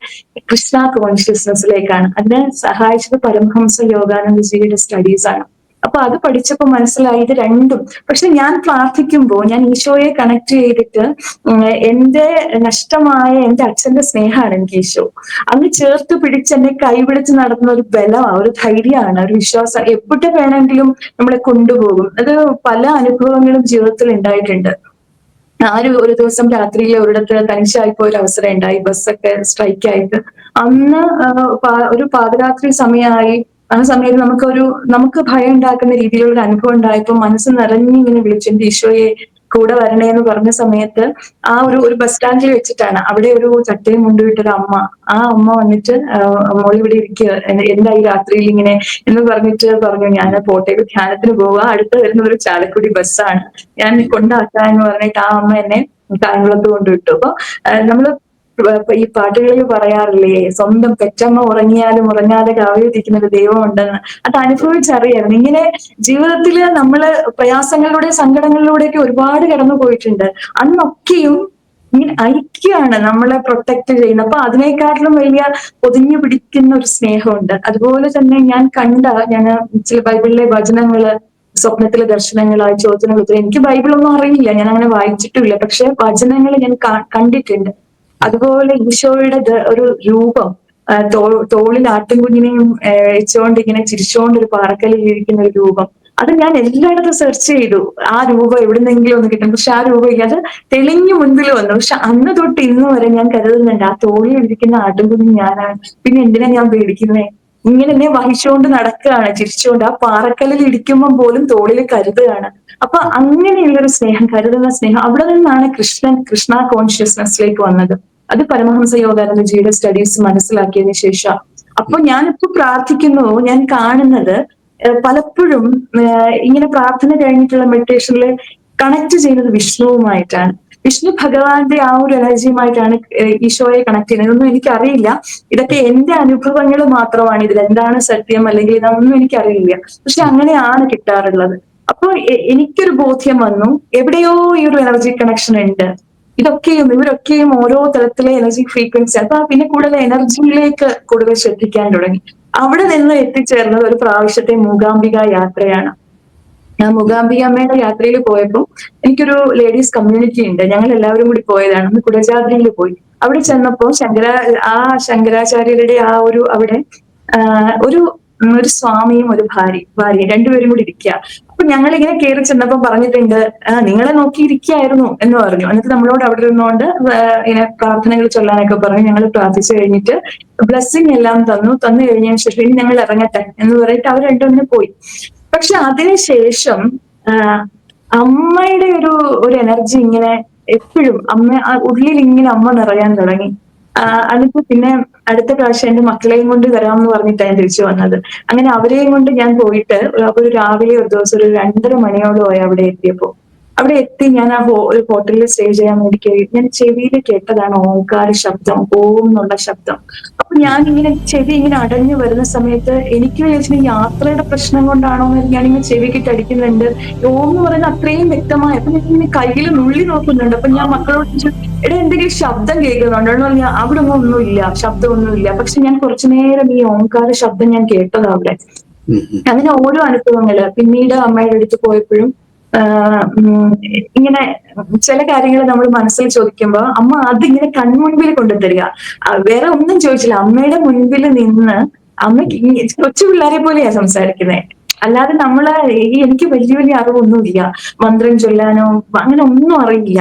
കൃഷ്ണ കോൺഷ്യസ്നെസ്സിലേക്കാണ്. അതിനെ സഹായിച്ചത് പരമഹംസ യോഗാനന്ദജിയുടെ സ്റ്റഡീസ് ആണ്. അപ്പൊ അത് പഠിച്ചപ്പോൾ മനസ്സിലായി ഇത് രണ്ടും. പക്ഷെ ഞാൻ പ്രാർത്ഥിക്കുമ്പോൾ ഞാൻ ഈശോയെ കണക്ട് ചെയ്തിട്ട് എന്റെ നഷ്ടമായ എന്റെ അച്ഛന്റെ സ്നേഹമാണ് എനിക്ക് ഈശോ. അങ്ങ് ചേർത്ത് പിടിച്ച് എന്നെ കൈപിടിച്ച് നടത്തുന്ന ഒരു ബലമാണ്, ഒരു ധൈര്യമാണ്, ഒരു വിശ്വാസം. എവിടെ വേണമെങ്കിലും നമ്മളെ കൊണ്ടുപോകും. അത് പല അനുഭവങ്ങളും ജീവിതത്തിൽ ഉണ്ടായിട്ടുണ്ട്. ഒരു ദിവസം രാത്രിയിൽ ഒരിടത്ത് തനിച്ചായിപ്പോ ഒരു അവസരം ഉണ്ടായി. ബസ്സൊക്കെ സ്ട്രൈക്ക് ആയിട്ട് അന്ന് ഒരു പാതിരാത്രി സമയമായി. ആ സമയത്ത് നമുക്ക് ഭയം ഉണ്ടാക്കുന്ന രീതിയിലുള്ള ഒരു അനുഭവം ഉണ്ടായപ്പോൾ മനസ്സ് നിറഞ്ഞിങ്ങനെ വിളിച്ചു എന്റെ ഈശോയെ കൂടെ വരണേ എന്ന് പറഞ്ഞ സമയത്ത് ഒരു ബസ് സ്റ്റാൻഡിൽ വെച്ചിട്ടാണ്. അവിടെ ഒരു ചട്ടയും മുണ്ടുവിട്ടൊരു അമ്മ, ആ അമ്മ വന്നിട്ട് മോൾ ഇവിടെ ഇരിക്കുക, എന്താ ഈ രാത്രിയിൽ ഇങ്ങനെ എന്ന് പറഞ്ഞിട്ട് പറഞ്ഞു ഞാൻ പോട്ടയിൽ ധ്യാനത്തിന് പോവുക, അടുത്ത് വരുന്ന ഒരു ചാലക്കുടി ബസ്സാണ്, ഞാൻ കൊണ്ടാക്കാം എന്ന് പറഞ്ഞിട്ട് ആ അമ്മ എന്നെ കായംകുളത്ത് കൊണ്ടുവിട്ടു. അപ്പൊ നമ്മള് ഈ പാട്ടുകളിൽ പറയാറില്ലേ, സ്വന്തം പെറ്റമ്മ ഉറങ്ങിയാലും ഉറങ്ങാതെ കാവലിരിക്കുന്ന ഒരു ദൈവം ഉണ്ടെന്ന്. അത് അനുഭവിച്ചറിയാം. ഇങ്ങനെ ജീവിതത്തില് നമ്മള് പ്രയാസങ്ങളിലൂടെ സങ്കടങ്ങളിലൂടെയൊക്കെ ഒരുപാട് കടന്നു പോയിട്ടുണ്ട്. അന്നൊക്കെയും ഇങ്ങനെ ഐക്യമാണ് നമ്മളെ പ്രൊട്ടക്ട് ചെയ്യുന്നത്. അപ്പൊ അതിനേക്കാട്ടിലും വലിയ പൊതിഞ്ഞു പിടിക്കുന്ന ഒരു സ്നേഹമുണ്ട്. അതുപോലെ തന്നെ ഞാൻ ചില ബൈബിളിലെ വചനങ്ങള്, സ്വപ്നത്തിലെ ദർശനങ്ങളായി ചോദ്യങ്ങൾ ഉത്തരം. എനിക്ക് ബൈബിളൊന്നും അറിയില്ല, ഞാൻ അങ്ങനെ വായിച്ചിട്ടില്ല. പക്ഷെ വചനങ്ങൾ ഞാൻ കണ്ടിട്ടുണ്ട്. അതുപോലെ ഈശോയുടെ ഒരു രൂപം, തോളിൽ ആട്ടിൻകുഞ്ഞിനെയും വെച്ചുകൊണ്ട് ഇങ്ങനെ ചിരിച്ചുകൊണ്ട് ഒരു പാറക്കല്ലിൽ ഇരിക്കുന്ന ഒരു രൂപം, അത് ഞാൻ എല്ലായിടത്തും സെർച്ച് ചെയ്തു. ആ രൂപം എവിടുന്നെങ്കിലും ഒന്ന് കിട്ടും. പക്ഷെ ആ രൂപം ഇല്ല. അത് തെളിഞ്ഞു മുൻപിൽ വന്നു. പക്ഷെ അന്ന് തൊട്ട് ഇന്ന് വരെ ഞാൻ കരുതുന്നുണ്ട് ആ തോളിൽ ഇരിക്കുന്ന ആട്ടിൻകുഞ്ഞ് ഞാനാണ്. പിന്നെ എന്തിനാ ഞാൻ പേടിക്കുന്നേ? ഇങ്ങനെ എന്നെ വഹിച്ചുകൊണ്ട് നടക്കുകയാണ്, ചിരിച്ചുകൊണ്ട്. ആ പാറക്കല്ലിൽ ഇടിക്കുമ്പോൾ പോലും തോളിൽ കരുതുകയാണ്. അപ്പൊ അങ്ങനെയുള്ളൊരു സ്നേഹം, കരുതുന്ന സ്നേഹം, അവിടെ നിന്നാണ് കൃഷ്ണ കോൺഷ്യസ്നെസ്സിലേക്ക് വന്നത്. അത് പരമഹംസ യോഗാനന്ദജിയുടെ സ്റ്റഡീസ് മനസ്സിലാക്കിയതിനു ശേഷം. അപ്പൊ ഞാനിപ്പോ പ്രാർത്ഥിക്കുന്നു, ഞാൻ കാണുന്നത് പലപ്പോഴും ഇങ്ങനെ പ്രാർത്ഥന കഴിഞ്ഞിട്ടുള്ള മെഡിറ്റേഷനിൽ കണക്ട് ചെയ്യുന്നത് വിഷ്ണുവുമായിട്ടാണ്. വിഷ്ണു ഭഗവാന്റെ ആ ഒരു എനർജിയുമായിട്ടാണ് ഈശോയെ കണക്ട് ചെയ്യുന്നത്. ഇതൊന്നും എനിക്കറിയില്ല. ഇതൊക്കെ എന്റെ അനുഭവങ്ങൾ മാത്രമാണ്. ഇതിൽ എന്താണ് സത്യം അല്ലെങ്കിൽ ഇതൊന്നും എനിക്കറിയില്ല. പക്ഷെ അങ്ങനെയാണ് കിട്ടാറുള്ളത്. അപ്പൊ എനിക്കൊരു ബോധ്യം വന്നു, എവിടെയോ ഈ ഒരു എനർജി കണക്ഷൻ ഉണ്ട്. ഇവരൊക്കെയും ഓരോ തരത്തിലെ എനർജി ഫ്രീക്വൻസി. അപ്പൊ പിന്നെ കൂടുതൽ എനർജിയിലേക്ക് കൂടുതൽ ശ്രദ്ധിക്കാൻ തുടങ്ങി. അവിടെ നിന്ന് എത്തിച്ചേർന്നത് ഒരു പ്രാവശ്യത്തെ മൂകാംബിക യാത്രയാണ്. ഞാൻ മൂകാംബിക അമ്മയുടെ യാത്രയിൽ പോയപ്പോൾ എനിക്കൊരു ലേഡീസ് കമ്മ്യൂണിറ്റി ഉണ്ട്. ഞങ്ങൾ എല്ലാവരും കൂടി പോയതാണ്. അന്ന് കുടജാദ്രിയിൽ പോയി. അവിടെ ചെന്നപ്പോ ശങ്കരാചാര്യരുടെ ആ ഒരു അവിടെ ഒരു സ്വാമിയും ഒരു ഭാര്യ രണ്ടുപേരും കൂടി ഇരിക്കുക. അപ്പൊ ഞങ്ങൾ ഇങ്ങനെ കയറി ചെന്നപ്പോ പറഞ്ഞിട്ടുണ്ട്, നിങ്ങളെ നോക്കിയിരിക്കായിരുന്നു എന്ന് പറഞ്ഞു. എന്നിട്ട് നമ്മളോട് അവിടെ ഇരുന്നുകൊണ്ട് ഇങ്ങനെ പ്രാർത്ഥനകൾ ചൊല്ലാനൊക്കെ പറഞ്ഞു. ഞങ്ങൾ പ്രാർത്ഥിച്ചു കഴിഞ്ഞിട്ട് ബ്ലെസ്സിങ് എല്ലാം തന്നു കഴിഞ്ഞതിന് ശേഷം ഇനി ഞങ്ങൾ ഇറങ്ങട്ടെ എന്ന് പറഞ്ഞിട്ട് അവർ രണ്ടുപേരും പോയി. പക്ഷെ അതിനുശേഷം അമ്മയുടെ ഒരു എനർജി ഇങ്ങനെ എപ്പോഴും ഉള്ളിൽ ഇങ്ങനെ അമ്മ നിറയാൻ തുടങ്ങി. അതിപ്പോ പിന്നെ അടുത്ത പ്രാവശ്യം എന്റെ മക്കളെയും കൊണ്ട് വരാമെന്ന് പറഞ്ഞിട്ടാണ് തിരിച്ചു വന്നത്. അങ്ങനെ അവരെയും കൊണ്ട് ഞാൻ പോയിട്ട് ഒരു രാവിലെ ഒരു ദിവസം ഒരു 2:30 മണിയോടുമായി അവിടെ എത്തി ഞാൻ ഒരു ഹോട്ടലിൽ സ്റ്റേ ചെയ്യാൻ വേണ്ടി കയറി. ഞാൻ ചെവിയിൽ കേട്ടതാണ് ഓംകാര ശബ്ദം, ഓം എന്നുള്ള ശബ്ദം. അപ്പൊ ഞാൻ ഇങ്ങനെ ചെവി ഇങ്ങനെ അടഞ്ഞു വരുന്ന സമയത്ത് എനിക്ക് വിചാരിച്ചു യാത്രയുടെ പ്രശ്നം കൊണ്ടാണോ എന്ന് ഞാനിങ്ങനെ ചെവിക്കിട്ട് അടിക്കുന്നുണ്ട്. ഓം എന്ന് പറയുന്നത് അത്രയും വ്യക്തമായി. അപ്പൊ ഞാൻ ഇങ്ങനെ കയ്യിൽ നുള്ളി നോക്കുന്നുണ്ട്. അപ്പൊ ഞാൻ മക്കളോട് ചോദിച്ചു, എന്തെങ്കിലും ശബ്ദം കേൾക്കുന്നുണ്ടോ? അവിടെ ഒന്നുമില്ല, ശബ്ദമൊന്നുമില്ല. പക്ഷെ ഞാൻ കുറച്ചു നേരം ഈ ഓംകാര ശബ്ദം ഞാൻ കേട്ടതാ അവിടെ. അങ്ങനെ ഓരോ അനുഭവങ്ങള്. പിന്നീട് അമ്മയുടെ അടുത്ത് പോയപ്പോഴും ഇങ്ങനെ ചില കാര്യങ്ങൾ നമ്മൾ മനസ്സിൽ ചോദിക്കുമ്പോ അമ്മ അതിങ്ങനെ കൺമുൻപിൽ കൊണ്ടുതരിക. വേറെ ഒന്നും ചോദിച്ചില്ല, അമ്മയുടെ മുൻപിൽ നിന്ന് അമ്മയ്ക്ക് കൊച്ചു പിള്ളേരെ പോലെയാ സംസാരിക്കുന്നത്. അല്ലാതെ എനിക്ക് വലിയ അറിവൊന്നുമില്ല, മന്ത്രം ചൊല്ലാനോ അങ്ങനെ ഒന്നും അറിയില്ല.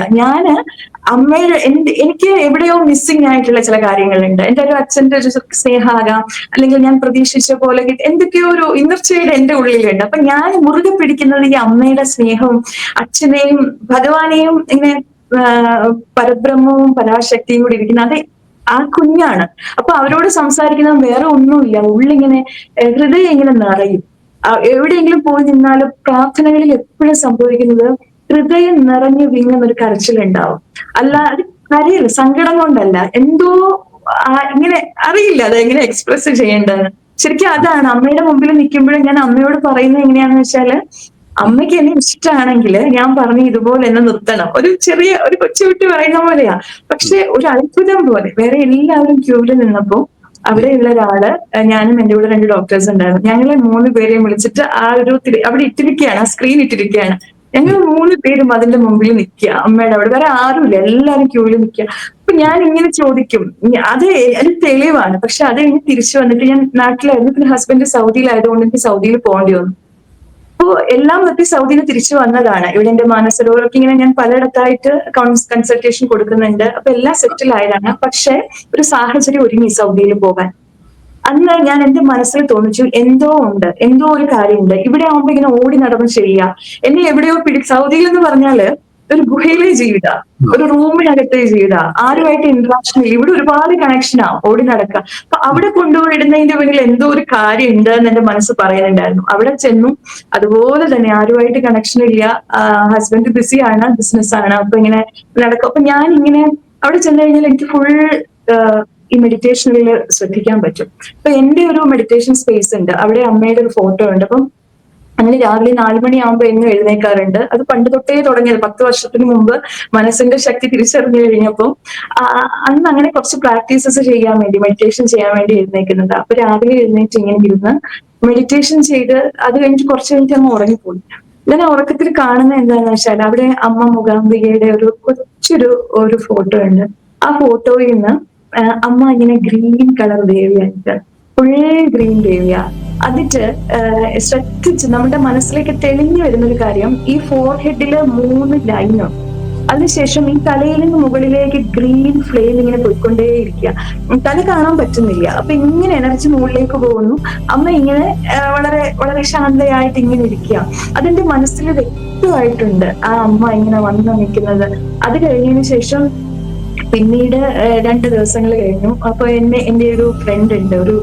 എനിക്ക് എവിടെയോ മിസ്സിംഗ് ആയിട്ടുള്ള ചില കാര്യങ്ങളുണ്ട്. എന്റെ ഒരു അച്ഛന്റെ ഒരു സ്നേഹാകാം, അല്ലെങ്കിൽ ഞാൻ പ്രതീക്ഷിച്ച പോലെ എന്തൊക്കെയോ ഒരു ഇന്നർ ചൈൽഡ് എന്റെ ഉള്ളിലുണ്ട്. അപ്പൊ ഞാൻ മുറുകെ പിടിക്കുന്നത് ഈ അമ്മയുടെ സ്നേഹവും അച്ഛനെയും ഭഗവാനെയും ഇങ്ങനെ പരബ്രഹ്മവും പരാശക്തിയും കൂടി ഇരിക്കുന്ന അത് ആ കുഞ്ഞാണ്. അപ്പൊ അവരോട് സംസാരിക്കുന്നത് വേറെ ഒന്നുമില്ല, ഉള്ളിങ്ങനെ ഹൃദയം ഇങ്ങനെ നിറയും. എവിടെയെങ്കിലും പോയി നിന്നാലും പ്രാർത്ഥനകളിൽ എപ്പോഴും സംഭവിക്കുന്നത് ഹൃദയം നിറഞ്ഞു വീങ്ങുന്ന ഒരു കരച്ചിലുണ്ടാവും. അല്ല, അത് കരയില്ല, സങ്കടം കൊണ്ടല്ല, എന്തോ ഇങ്ങനെ അറിയില്ല അതെങ്ങനെ എക്സ്പ്രസ് ചെയ്യേണ്ടതെന്ന്. ശരിക്കും അതാണ് അമ്മയുടെ മുമ്പിൽ നിൽക്കുമ്പോഴും ഞാൻ അമ്മയോട് പറയുന്നത് എങ്ങനെയാന്ന് വെച്ചാല്, അമ്മയ്ക്ക് എന്നെ ഇഷ്ടമാണെങ്കിൽ ഞാൻ പറഞ്ഞു ഇതുപോലെ എന്നെ നിർത്തണം. ഒരു കൊച്ചുകുട്ടി പറയുന്ന പോലെയാ. പക്ഷെ ഒരു അത്ഭുതം പോലെ വേറെ എല്ലാവരും ക്യൂവിൽ നിന്നപ്പോ അവിടെയുള്ള ഒരാള്, ഞാനും എന്റെ കൂടെ 2 ഡോക്ടേഴ്സ് ഉണ്ടായിരുന്നു, ഞങ്ങളെ 3 പേരെയും വിളിച്ചിട്ട് അവിടെ ഇട്ടിരിക്കുകയാണ്, ആ സ്ക്രീൻ ഇട്ടിരിക്കുകയാണ്. ഞങ്ങൾ 3 പേരും അതിന്റെ മുമ്പിൽ നിൽക്കുക, അമ്മയുടെ അവിടെ. വേറെ ആരുമില്ല, എല്ലാവരും ക്യൂവിൽ നിൽക്കുക. അപ്പൊ ഞാൻ ഇങ്ങനെ ചോദിക്കും, അത് തെളിവാണ്. പക്ഷെ അത് കഴിഞ്ഞ് തിരിച്ചു വന്നിട്ട് ഞാൻ നാട്ടിലായിരുന്നു. പിന്നെ ഹസ്ബൻഡ് സൗദിയിലായതുകൊണ്ട് എനിക്ക് സൗദിയിൽ പോകേണ്ടി വന്നു. അപ്പോ എല്ലാം നിർത്തി സൗദിയിൽ തിരിച്ചു വന്നതാണ്. ഇവിടെ എന്റെ മാനസരോവർക്ക് ഇങ്ങനെ ഞാൻ പലയിടത്തായിട്ട് കൺസൾട്ടേഷൻ കൊടുക്കുന്നുണ്ട്. അപ്പൊ എല്ലാം സെറ്റിൽ ആയതാണ്. പക്ഷെ ഒരു സാഹചര്യം ഒരുങ്ങി സൗദിയിൽ പോകാൻ. അന്ന് ഞാൻ എന്റെ മനസ്സിൽ തോന്നിച്ചു, എന്തോ ഉണ്ട്, എന്തോ ഒരു കാര്യമുണ്ട്. ഇവിടെ ആവുമ്പോ ഇങ്ങനെ ഓടി നടന്ന് ചെയ്യുക, എന്നെ എവിടെയോ സൗദിയിൽ എന്ന് പറഞ്ഞാല് ഒരു ഗുഹയിലെ ജീവിത, ഒരു റൂമിനകത്തെ ജീവിത, ആരുമായിട്ട് ഇന്ററാക്ഷൻ ഇല്ല. ഇവിടെ ഒരുപാട് കണക്ഷനാ, ഓടി നടക്കുക. അപ്പൊ അവിടെ കൊണ്ടുപോയിടുന്നതിന്റെ പിന്നിൽ എന്തോ ഒരു കാര്യം ഉണ്ട് എന്ന് എന്റെ മനസ്സ് പറയുന്നുണ്ടായിരുന്നു. അവിടെ ചെന്നു, അതുപോലെ തന്നെ ആരുമായിട്ട് കണക്ഷൻ ഇല്ല. ഹസ്ബൻഡ് ബിസിയാണ്, ബിസിനസ്സാണ്. അപ്പൊ ഇങ്ങനെ നടക്കും. അപ്പൊ ഞാൻ ഇങ്ങനെ അവിടെ ചെന്ന് കഴിഞ്ഞാൽ എനിക്ക് ഫുൾ ഈ മെഡിറ്റേഷനിൽ ശ്രദ്ധിക്കാൻ പറ്റും. അപ്പൊ എന്റെ ഒരു മെഡിറ്റേഷൻ സ്പേസ് ഉണ്ട്, അവിടെ അമ്മയുടെ ഒരു ഫോട്ടോ ഉണ്ട്. അപ്പം അങ്ങനെ രാവിലെ 4 മണിയാകുമ്പോൾ എന്നും എഴുന്നേക്കാറുണ്ട്. അത് പണ്ട് തൊട്ടേ തുടങ്ങിയത്, 10 വർഷത്തിന് മുമ്പ് മനസ്സിന്റെ ശക്തി തിരിച്ചറിഞ്ഞു കഴിഞ്ഞപ്പോൾ അന്ന് അങ്ങനെ കുറച്ച് പ്രാക്ടീസസ് ചെയ്യാൻ വേണ്ടി, മെഡിറ്റേഷൻ ചെയ്യാൻ വേണ്ടി എഴുന്നേക്കുന്നുണ്ട്. അപ്പൊ രാവിലെ എഴുന്നേറ്റ് ഇങ്ങനെ ഇരുന്ന് മെഡിറ്റേഷൻ ചെയ്ത് അത് കഴിഞ്ഞിട്ട് കുറച്ച് കഴിഞ്ഞിട്ട് അങ്ങ് ഉറങ്ങിപ്പോയി. ഞാൻ ഉറക്കത്തിൽ കാണുന്ന എന്താണെന്ന് വെച്ചാൽ, അവിടെ അമ്മ മൂകാംബികയുടെ ഒരു കൊച്ചൊരു ഫോട്ടോ ഉണ്ട്. ആ ഫോട്ടോയിൽ നിന്ന് അമ്മ ഇങ്ങനെ green colour ദേവിയായിട്ട്, full green Divya. അതിട്ട് ശ്രദ്ധിച്ച് നമ്മുടെ മനസ്സിലേക്ക് തെളിഞ്ഞു വരുന്ന ഒരു കാര്യം, ഈ ഫോർഹെഡില് 3 ലൈനും അതിനുശേഷം ഈ തലയിൽ നിന്ന് മുകളിലേക്ക് ഗ്രീൻ ഫ്ലെയിം ഇങ്ങനെ പോയിക്കൊണ്ടേയിരിക്കുക. തല കാണാൻ പറ്റുന്നില്ല. അപ്പൊ ഇങ്ങനെ എനർജി മുകളിലേക്ക് പോകുന്നു. അമ്മ ഇങ്ങനെ വളരെ വളരെ ശാന്തയായിട്ട് ഇങ്ങനെ ഇരിക്കുക. അതിന്റെ മനസ്സിൽ വ്യക്തമായിട്ടുണ്ട് ആ അമ്മ ഇങ്ങനെ വന്നു നിൽക്കുന്നത്. അത് കഴിഞ്ഞതിന് ശേഷം പിന്നീട് 2 ദിവസങ്ങൾ കഴിഞ്ഞു. അപ്പൊ എന്റെ ഒരു ഫ്രണ്ട് ഉണ്ട്, ഒരു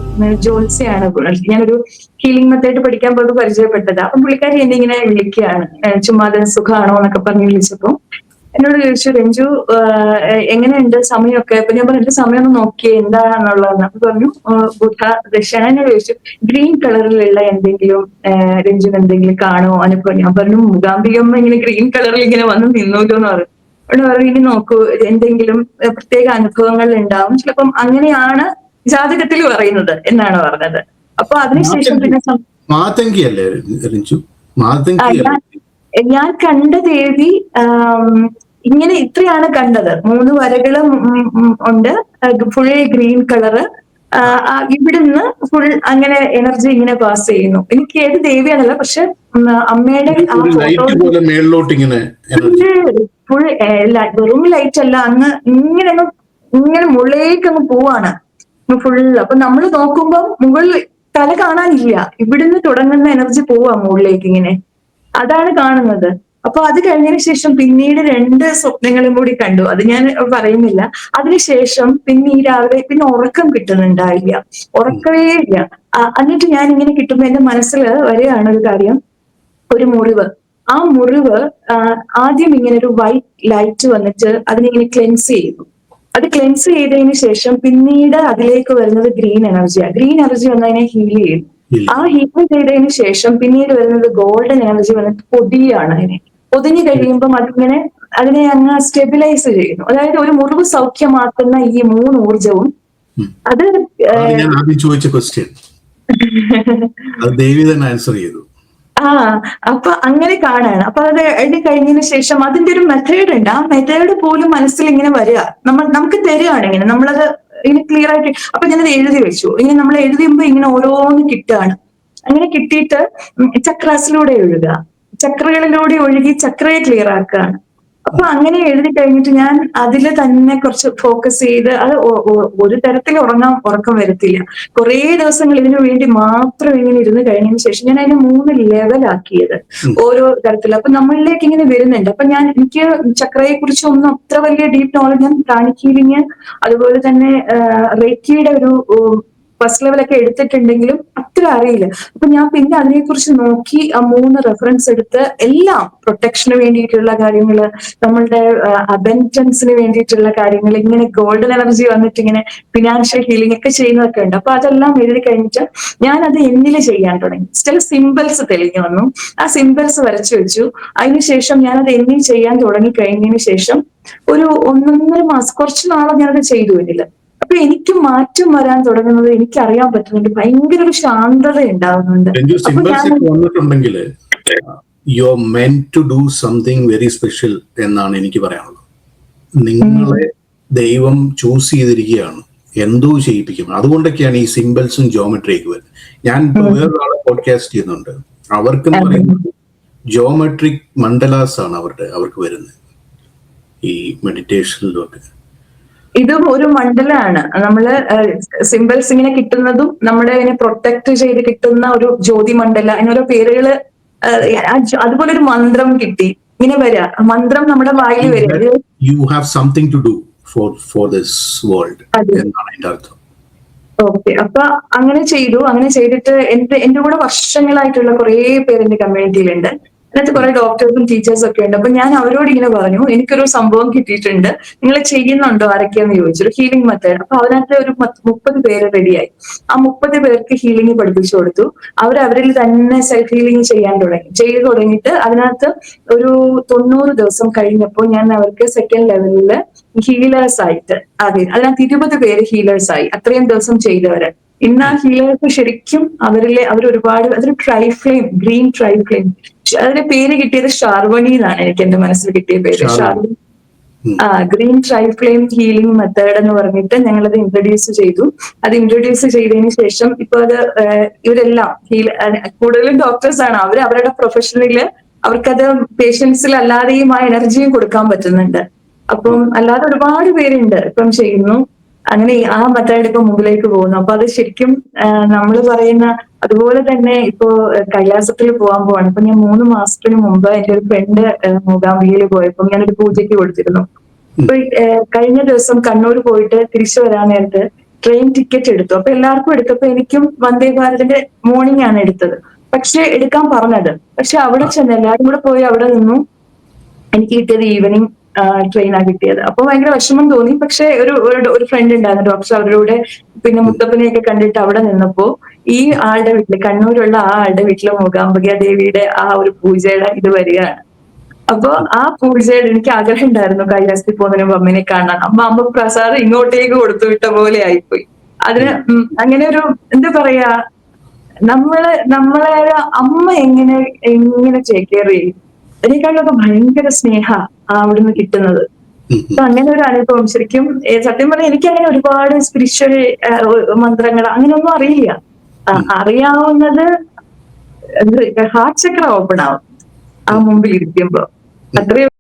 ജോത്സ്യാണ്. ഞാനൊരു ഹീലിംഗ് മെത്തേഡ് പഠിക്കാൻ പോയിട്ട് പരിചയപ്പെട്ടത്. അപ്പൊ പുള്ളിക്കാരി എന്നെ ഇങ്ങനെ വിളിക്കുകയാണ്, ചുമ്മാതെ സുഖമാണോ എന്നൊക്കെ പറഞ്ഞ് വിളിച്ചപ്പോ എന്നോട് ചോദിച്ചു, രഞ്ജു എങ്ങനെയുണ്ട് സമയമൊക്കെ? അപ്പൊ ഞാൻ പറഞ്ഞു എന്റെ സമയം ഒന്ന് നോക്കിയേ എന്താണെന്നുള്ളതെന്ന്. അപ്പൊ പറഞ്ഞു ബുധ ദശയാണ്. എന്നെ ചോദിച്ചു ഗ്രീൻ കളറിലുള്ള എന്തെങ്കിലും രഞ്ജുന് എന്തെങ്കിലും കാണുമോ അനുഭവം? ഞാൻ പറഞ്ഞു മൂകാംബികമ്മ ഇങ്ങനെ ഗ്രീൻ കളറിൽ ഇങ്ങനെ വന്ന് നിന്നൂല്ലോ എന്ന് പറഞ്ഞു. അവിടെ പറഞ്ഞു ഇനി നോക്കൂ, എന്തെങ്കിലും പ്രത്യേക അനുഭവങ്ങൾ ഉണ്ടാവും, ചിലപ്പം അങ്ങനെയാണ് ജാതകത്തിൽ പറയുന്നത് എന്നാണ് പറഞ്ഞത്. അപ്പൊ അതിനുശേഷം പിന്നെ മാതങ്കി അല്ലേ രഞ്ജു? ഞാൻ കണ്ട ദേവി ഇങ്ങനെ ഇത്രയാണ് കണ്ടത്. 3 വരകളും ഉണ്ട്, ഫുൾ ഗ്രീൻ കളറ്. ഇവിടുന്ന് ഫുൾ അങ്ങനെ എനർജി ഇങ്ങനെ പാസ് ചെയ്യുന്നു. എനിക്ക് ഏത് ദേവിയാണല്ല, പക്ഷെ അമ്മയുടെ ആ ഫുൾ വെറും ലൈറ്റ് അല്ല, അങ്ങ് ഇങ്ങനെ ഇങ്ങനെ മുകളിലേക്ക് അങ്ങ് പോവാണ് ഫുള്ള്. അപ്പൊ നമ്മൾ നോക്കുമ്പോൾ മുകളിൽ തല കാണാനില്ല, ഇവിടുന്ന് തുടങ്ങുന്ന എനർജി പോവാ മുകളിലേക്ക് ഇങ്ങനെ, അതാണ് കാണുന്നത്. അപ്പൊ അത് കഴിഞ്ഞതിന് ശേഷം പിന്നീട് 2 സ്വപ്നങ്ങളും കൂടി കണ്ടു. അത് ഞാൻ പറയുന്നില്ല. അതിനുശേഷം പിന്നെ ഈ രാവിലെ പിന്നെ ഉറക്കം കിട്ടുന്നുണ്ടായില്ല, ഉറക്കവേ ഇല്ല. എന്നിട്ട് ഞാൻ ഇങ്ങനെ കിട്ടുമ്പോ എന്റെ മനസ്സിൽ വരികയാണ് ഒരു കാര്യം, ഒരു മുറിവ്. ആ മുറിവ് ആദ്യം ഇങ്ങനെ ഒരു വൈറ്റ് ലൈറ്റ് വന്നിട്ട് അതിനിങ്ങനെ ക്ലെൻസ് ചെയ്യുന്നു. അത് ക്ലെൻസ് ചെയ്തതിന് ശേഷം പിന്നീട് അതിലേക്ക് വരുന്നത് ഗ്രീൻ എനർജിയാണ്. ഗ്രീൻ എനർജി വന്നതിനെ ഹീൽ ചെയ്യും. ആ ഹീൽ ചെയ്തതിന് ശേഷം പിന്നീട് വരുന്നത് ഗോൾഡൻ എനർജി വന്നിട്ട് പൊടിയാണ്. അതിനെ പൊതിഞ്ഞു കഴിയുമ്പം അതിനെ അങ്ങ് സ്റ്റെബിലൈസ് ചെയ്യുന്നു. അതായത് ഒരു മുറിവ് സൗഖ്യമാക്കുന്ന ഈ 3 ഊർജവും അത് ഞാൻ ആദ്യം ചോദിച്ച ക്വസ്റ്റ്യൻ ദേവി തന്നെ ആൻസർ ചെയ്തു. അപ്പൊ അങ്ങനെ കാണാണ്. അപ്പൊ അത് എഴുതി കഴിഞ്ഞതിന് ശേഷം അതിന്റെ ഒരു മെത്തേഡ് ഉണ്ട്. ആ മെത്തേഡ് പോലും മനസ്സിൽ ഇങ്ങനെ വരിക, നമുക്ക് തരികയാണ് ഇങ്ങനെ, നമ്മളത് ഇങ്ങനെ ക്ലിയർ ആയിട്ട്. അപ്പൊ ഞാനത് എഴുതി വെച്ചു. ഇങ്ങനെ നമ്മൾ എഴുതിയുമ്പോ ഇങ്ങനെ ഓരോന്ന് കിട്ടുകയാണ്. അങ്ങനെ കിട്ടിയിട്ട് ചക്രാസിലൂടെ ഒഴുകുക, ചക്രകളിലൂടെ ഒഴുകി ചക്രയെ ക്ലിയർ ആക്കുകയാണ്. അപ്പൊ അങ്ങനെ എഴുതി കഴിഞ്ഞിട്ട് ഞാൻ അതിൽ തന്നെ കുറച്ച് ഫോക്കസ് ചെയ്ത്, അത് ഒരു തരത്തിൽ ഉറക്കം വരത്തില്ല. കുറേ ദിവസങ്ങൾ ഇതിനു വേണ്ടി മാത്രം ഇങ്ങനെ ഇരുന്ന് കഴിഞ്ഞതിന് ശേഷം ഞാൻ അതിനെ 3 ലെവലാക്കിയത് ഓരോ തരത്തിൽ. അപ്പൊ നമ്മളിലേക്ക് ഇങ്ങനെ വരുന്നുണ്ട്. അപ്പൊ എനിക്ക് ചക്രയെ കുറിച്ച് ഒന്നും അത്ര വലിയ ഡീപ്പ് നോളജ്, ഞാൻ പ്രാണിക് ഹീലിംഗ് അതുപോലെ തന്നെ റേക്കിയുടെ ഒരു ഫസ്റ്റ് ലെവലൊക്കെ എടുത്തിട്ടുണ്ടെങ്കിലും അത്ര അറിയില്ല. അപ്പൊ ഞാൻ പിന്നെ അതിനെക്കുറിച്ച് നോക്കി ആ 3 റെഫറൻസ് എടുത്ത് എല്ലാം പ്രൊട്ടക്ഷന് വേണ്ടിയിട്ടുള്ള കാര്യങ്ങള്, നമ്മളുടെ അബൻഡൻസിന് വേണ്ടിയിട്ടുള്ള കാര്യങ്ങൾ, ഇങ്ങനെ ഗോൾഡൻ എനർജി വന്നിട്ട് ഇങ്ങനെ ഫിനാൻഷ്യൽ ഹീലിംഗ് ഒക്കെ ചെയ്യുന്നതൊക്കെ ഉണ്ട്. അപ്പൊ അതെല്ലാം എഴുതി കഴിഞ്ഞിട്ട് ഞാൻ അത് എന്നിൽ ചെയ്യാൻ തുടങ്ങി. ചില സിമ്പിൾസ് തെളിഞ്ഞു വന്നു, ആ സിമ്പിൾസ് വരച്ചു വെച്ചു. അതിനുശേഷം ഞാനത് എന്നിൽ ചെയ്യാൻ തുടങ്ങി കഴിഞ്ഞതിന് ശേഷം ഒരു 1.5 മാസം കുറച്ച് നാളെ ഞാനത് ചെയ്തു എന്നില്ല. അപ്പൊ എനിക്ക് മാറ്റം വരാൻ തുടങ്ങുന്നത് എനിക്കറിയാൻ പറ്റുന്നുണ്ട്. ഭയങ്കര ഒരു ശാന്തത ഉണ്ടാകുന്നുണ്ട്. വന്നിട്ടുണ്ടെങ്കിൽ you are meant to do something very special എന്നാണ് എനിക്ക് പറയാനുള്ളത്. നിങ്ങളെ ദൈവം ചൂസ് ചെയ്തിരിക്കുകയാണ്, എന്തോ ചെയ്യിപ്പിക്കും. അതുകൊണ്ടൊക്കെയാണ് ഈ സിംബൽസും ജോമെട്രിയൊക്കെ വരുന്നത്. ഞാൻ വേറൊരാളെ പോഡ്കാസ്റ്റ് ചെയ്യുന്നുണ്ട്, അവർക്ക് പറയുന്നത് ജോമെട്രിക് മണ്ഡലാസ് ആണ് അവർക്ക് വരുന്നത് ഈ മെഡിറ്റേഷനിലൊക്കെ. ഇതും ഒരു മണ്ഡലമാണ്. നമ്മള് സിമ്പിൾസ് ഇങ്ങനെ കിട്ടുന്നതും നമ്മുടെ അതിനെ പ്രൊട്ടക്ട് ചെയ്ത് കിട്ടുന്ന ഒരു ജ്യോതി മണ്ഡല, അതിനോരോ പേരുകള്. അതുപോലെ ഒരു മന്ത്രം കിട്ടി, ഇങ്ങനെ വരിക മന്ത്രം നമ്മുടെ വായിൽ വരിക. You have something to do for this world എന്നാണ് അതിന്റെ അർത്ഥം. ഓക്കെ, അപ്പൊ അങ്ങനെ ചെയ്തു. അങ്ങനെ ചെയ്തിട്ട് എന്റെ കൂടെ വർഷങ്ങളായിട്ടുള്ള കുറെ പേര് എന്റെ കമ്മ്യൂണിറ്റിയിലുണ്ട്. അതിനകത്ത് കുറെ ഡോക്ടേഴ്സും ടീച്ചേഴ്സും ഒക്കെ ഉണ്ട്. അപ്പൊ ഞാൻ അവരോട് ഇങ്ങനെ പറഞ്ഞു, എനിക്കൊരു സംഭവം കിട്ടിയിട്ടുണ്ട്, നിങ്ങൾ ചെയ്യുന്നുണ്ടോ ആരൊക്കെയാന്ന് ചോദിച്ചു, ഒരു ഹീലിംഗ് മെത്തേഡ്. അപ്പൊ അതിനകത്ത് ഒരു 30 പേര് റെഡിയായി. ആ 30 പേർക്ക് ഹീലിംഗ് പഠിപ്പിച്ചു കൊടുത്തു. അവരിൽ തന്നെ സെൽഫ് ഹീലിംഗ് ചെയ്തു തുടങ്ങിയിട്ട് അതിനകത്ത് ഒരു 90 ദിവസം കഴിഞ്ഞപ്പോൾ ഞാൻ അവർക്ക് സെക്കൻഡ് ലെവലില് ഹീലേഴ്സ് ആയിട്ട് അതിനകത്ത് 20 പേര് ഹീലേഴ്സ് ആയി, അത്രയും ദിവസം ചെയ്തവര്. ഇന്ന് ആ ഹീലേഴ്സ് ശരിക്കും അവരൊരുപാട്, അതൊരു ട്രൈഫ്ലെയിം, ഗ്രീൻ ട്രൈഫ്ലെയിം, അതിന്റെ പേര് കിട്ടിയത് ഷാർവണി എന്നാണ് എനിക്ക് എന്റെ മനസ്സിൽ കിട്ടിയ പേര്, ഷാർവണി. ഗ്രീൻ ട്രൈഫ്ലെയിം ഹീലിംഗ് മെത്തേഡ് എന്ന് പറഞ്ഞിട്ട് ഞങ്ങളത് ഇൻട്രൊഡ്യൂസ് ചെയ്തു. അത് ഇൻട്രൊഡ്യൂസ് ചെയ്തതിന് ശേഷം ഇപ്പൊ അത് ഇവരെല്ലാം കൂടുതലും ഡോക്ടേഴ്സ് ആണ്, അവരുടെ പ്രൊഫഷനില് അവർക്കത് പേഷ്യൻസിൽ അല്ലാതെയും ആ എനർജിയും കൊടുക്കാൻ പറ്റുന്നുണ്ട്. അപ്പം അല്ലാതെ ഒരുപാട് പേരുണ്ട് ഇപ്പം ചെയ്യുന്നു. അങ്ങനെ ആ മെത്തേഡ് ഇപ്പൊ മുമ്പിലേക്ക് പോകുന്നു. അപ്പൊ അത് ശരിക്കും നമ്മൾ പറയുന്ന അതുപോലെ തന്നെ ഇപ്പോ കൈലാസത്തിൽ പോകാൻ പോവാണ്. ഇപ്പൊ ഞാൻ 3 മാസത്തിന് മുമ്പ് എന്റെ ഒരു ഫ്രണ്ട് മൂകാംബികയിൽ പോയപ്പോ ഞാനൊരു പൂജയ്ക്ക് കൊടുത്തിരുന്നു. അപ്പൊ കഴിഞ്ഞ ദിവസം കണ്ണൂർ പോയിട്ട് തിരിച്ചു വരാൻ നേരത്ത് ട്രെയിൻ ടിക്കറ്റ് എടുത്തു. അപ്പൊ എല്ലാവർക്കും എടുത്തപ്പോ എനിക്കും വന്ദേ ഭാരതിന്റെ മോർണിംഗ് ആണ് എടുത്തത്. പക്ഷെ എടുക്കാൻ പറഞ്ഞത്. പക്ഷെ അവിടെ ചെന്ന് എല്ലാവരും കൂടെ പോയി അവിടെ നിന്നു. എനിക്ക് കിട്ടിയത് ഈവനിങ് ട്രെയിനാണ് കിട്ടിയത്. അപ്പൊ ഭയങ്കര വിഷമം തോന്നി. പക്ഷെ ഒരു ഫ്രണ്ട് ഉണ്ടായിരുന്നു ഡോക്ടർ, അവരുടെ പിന്നെ മുത്തപ്പനെയൊക്കെ കണ്ടിട്ട് അവിടെ നിന്നപ്പോ ഈ ആളുടെ വീട്ടില്, കണ്ണൂരുള്ള ആ ആളുടെ വീട്ടിലെ മൂകാംബിക ദേവിയുടെ ആ ഒരു പൂജയുടെ ഇത് വരികയാണ്. അപ്പൊ ആ പൂജയുടെ എനിക്ക് ആഗ്രഹം ഉണ്ടായിരുന്നു കൈലാസത്തിൽ പോകുന്നതിന് മുമ്പ് അമ്മനെ കാണാൻ. അമ്മ പ്രസാദം ഇങ്ങോട്ടേക്ക് കൊടുത്തു വിട്ട പോലെ ആയിപ്പോയി. അതിന് അങ്ങനെ ഒരു എന്താ പറയാ, നമ്മളെ അമ്മ എങ്ങനെ ടേക്ക് കെയർ ചെയ്യും, അതിനേക്കാളൊക്കെ ഭയങ്കര സ്നേഹ അവിടുന്ന് കിട്ടുന്നത്. അപ്പൊ അങ്ങനെ ഒരു അനുഭവം ശരിക്കും സത്യം പറഞ്ഞാൽ എനിക്ക് അങ്ങനെ ഒരുപാട് സ്പിരിച്വൽ മന്ത്രങ്ങൾ അങ്ങനെയൊന്നും അറിയില്ല. അറിയാവുന്നത് ഹാർട്ട് ചക്ര ഓപ്പൺ ആവും ആ മുമ്പിൽ ഇരിക്കുമ്പോ. അത്രയും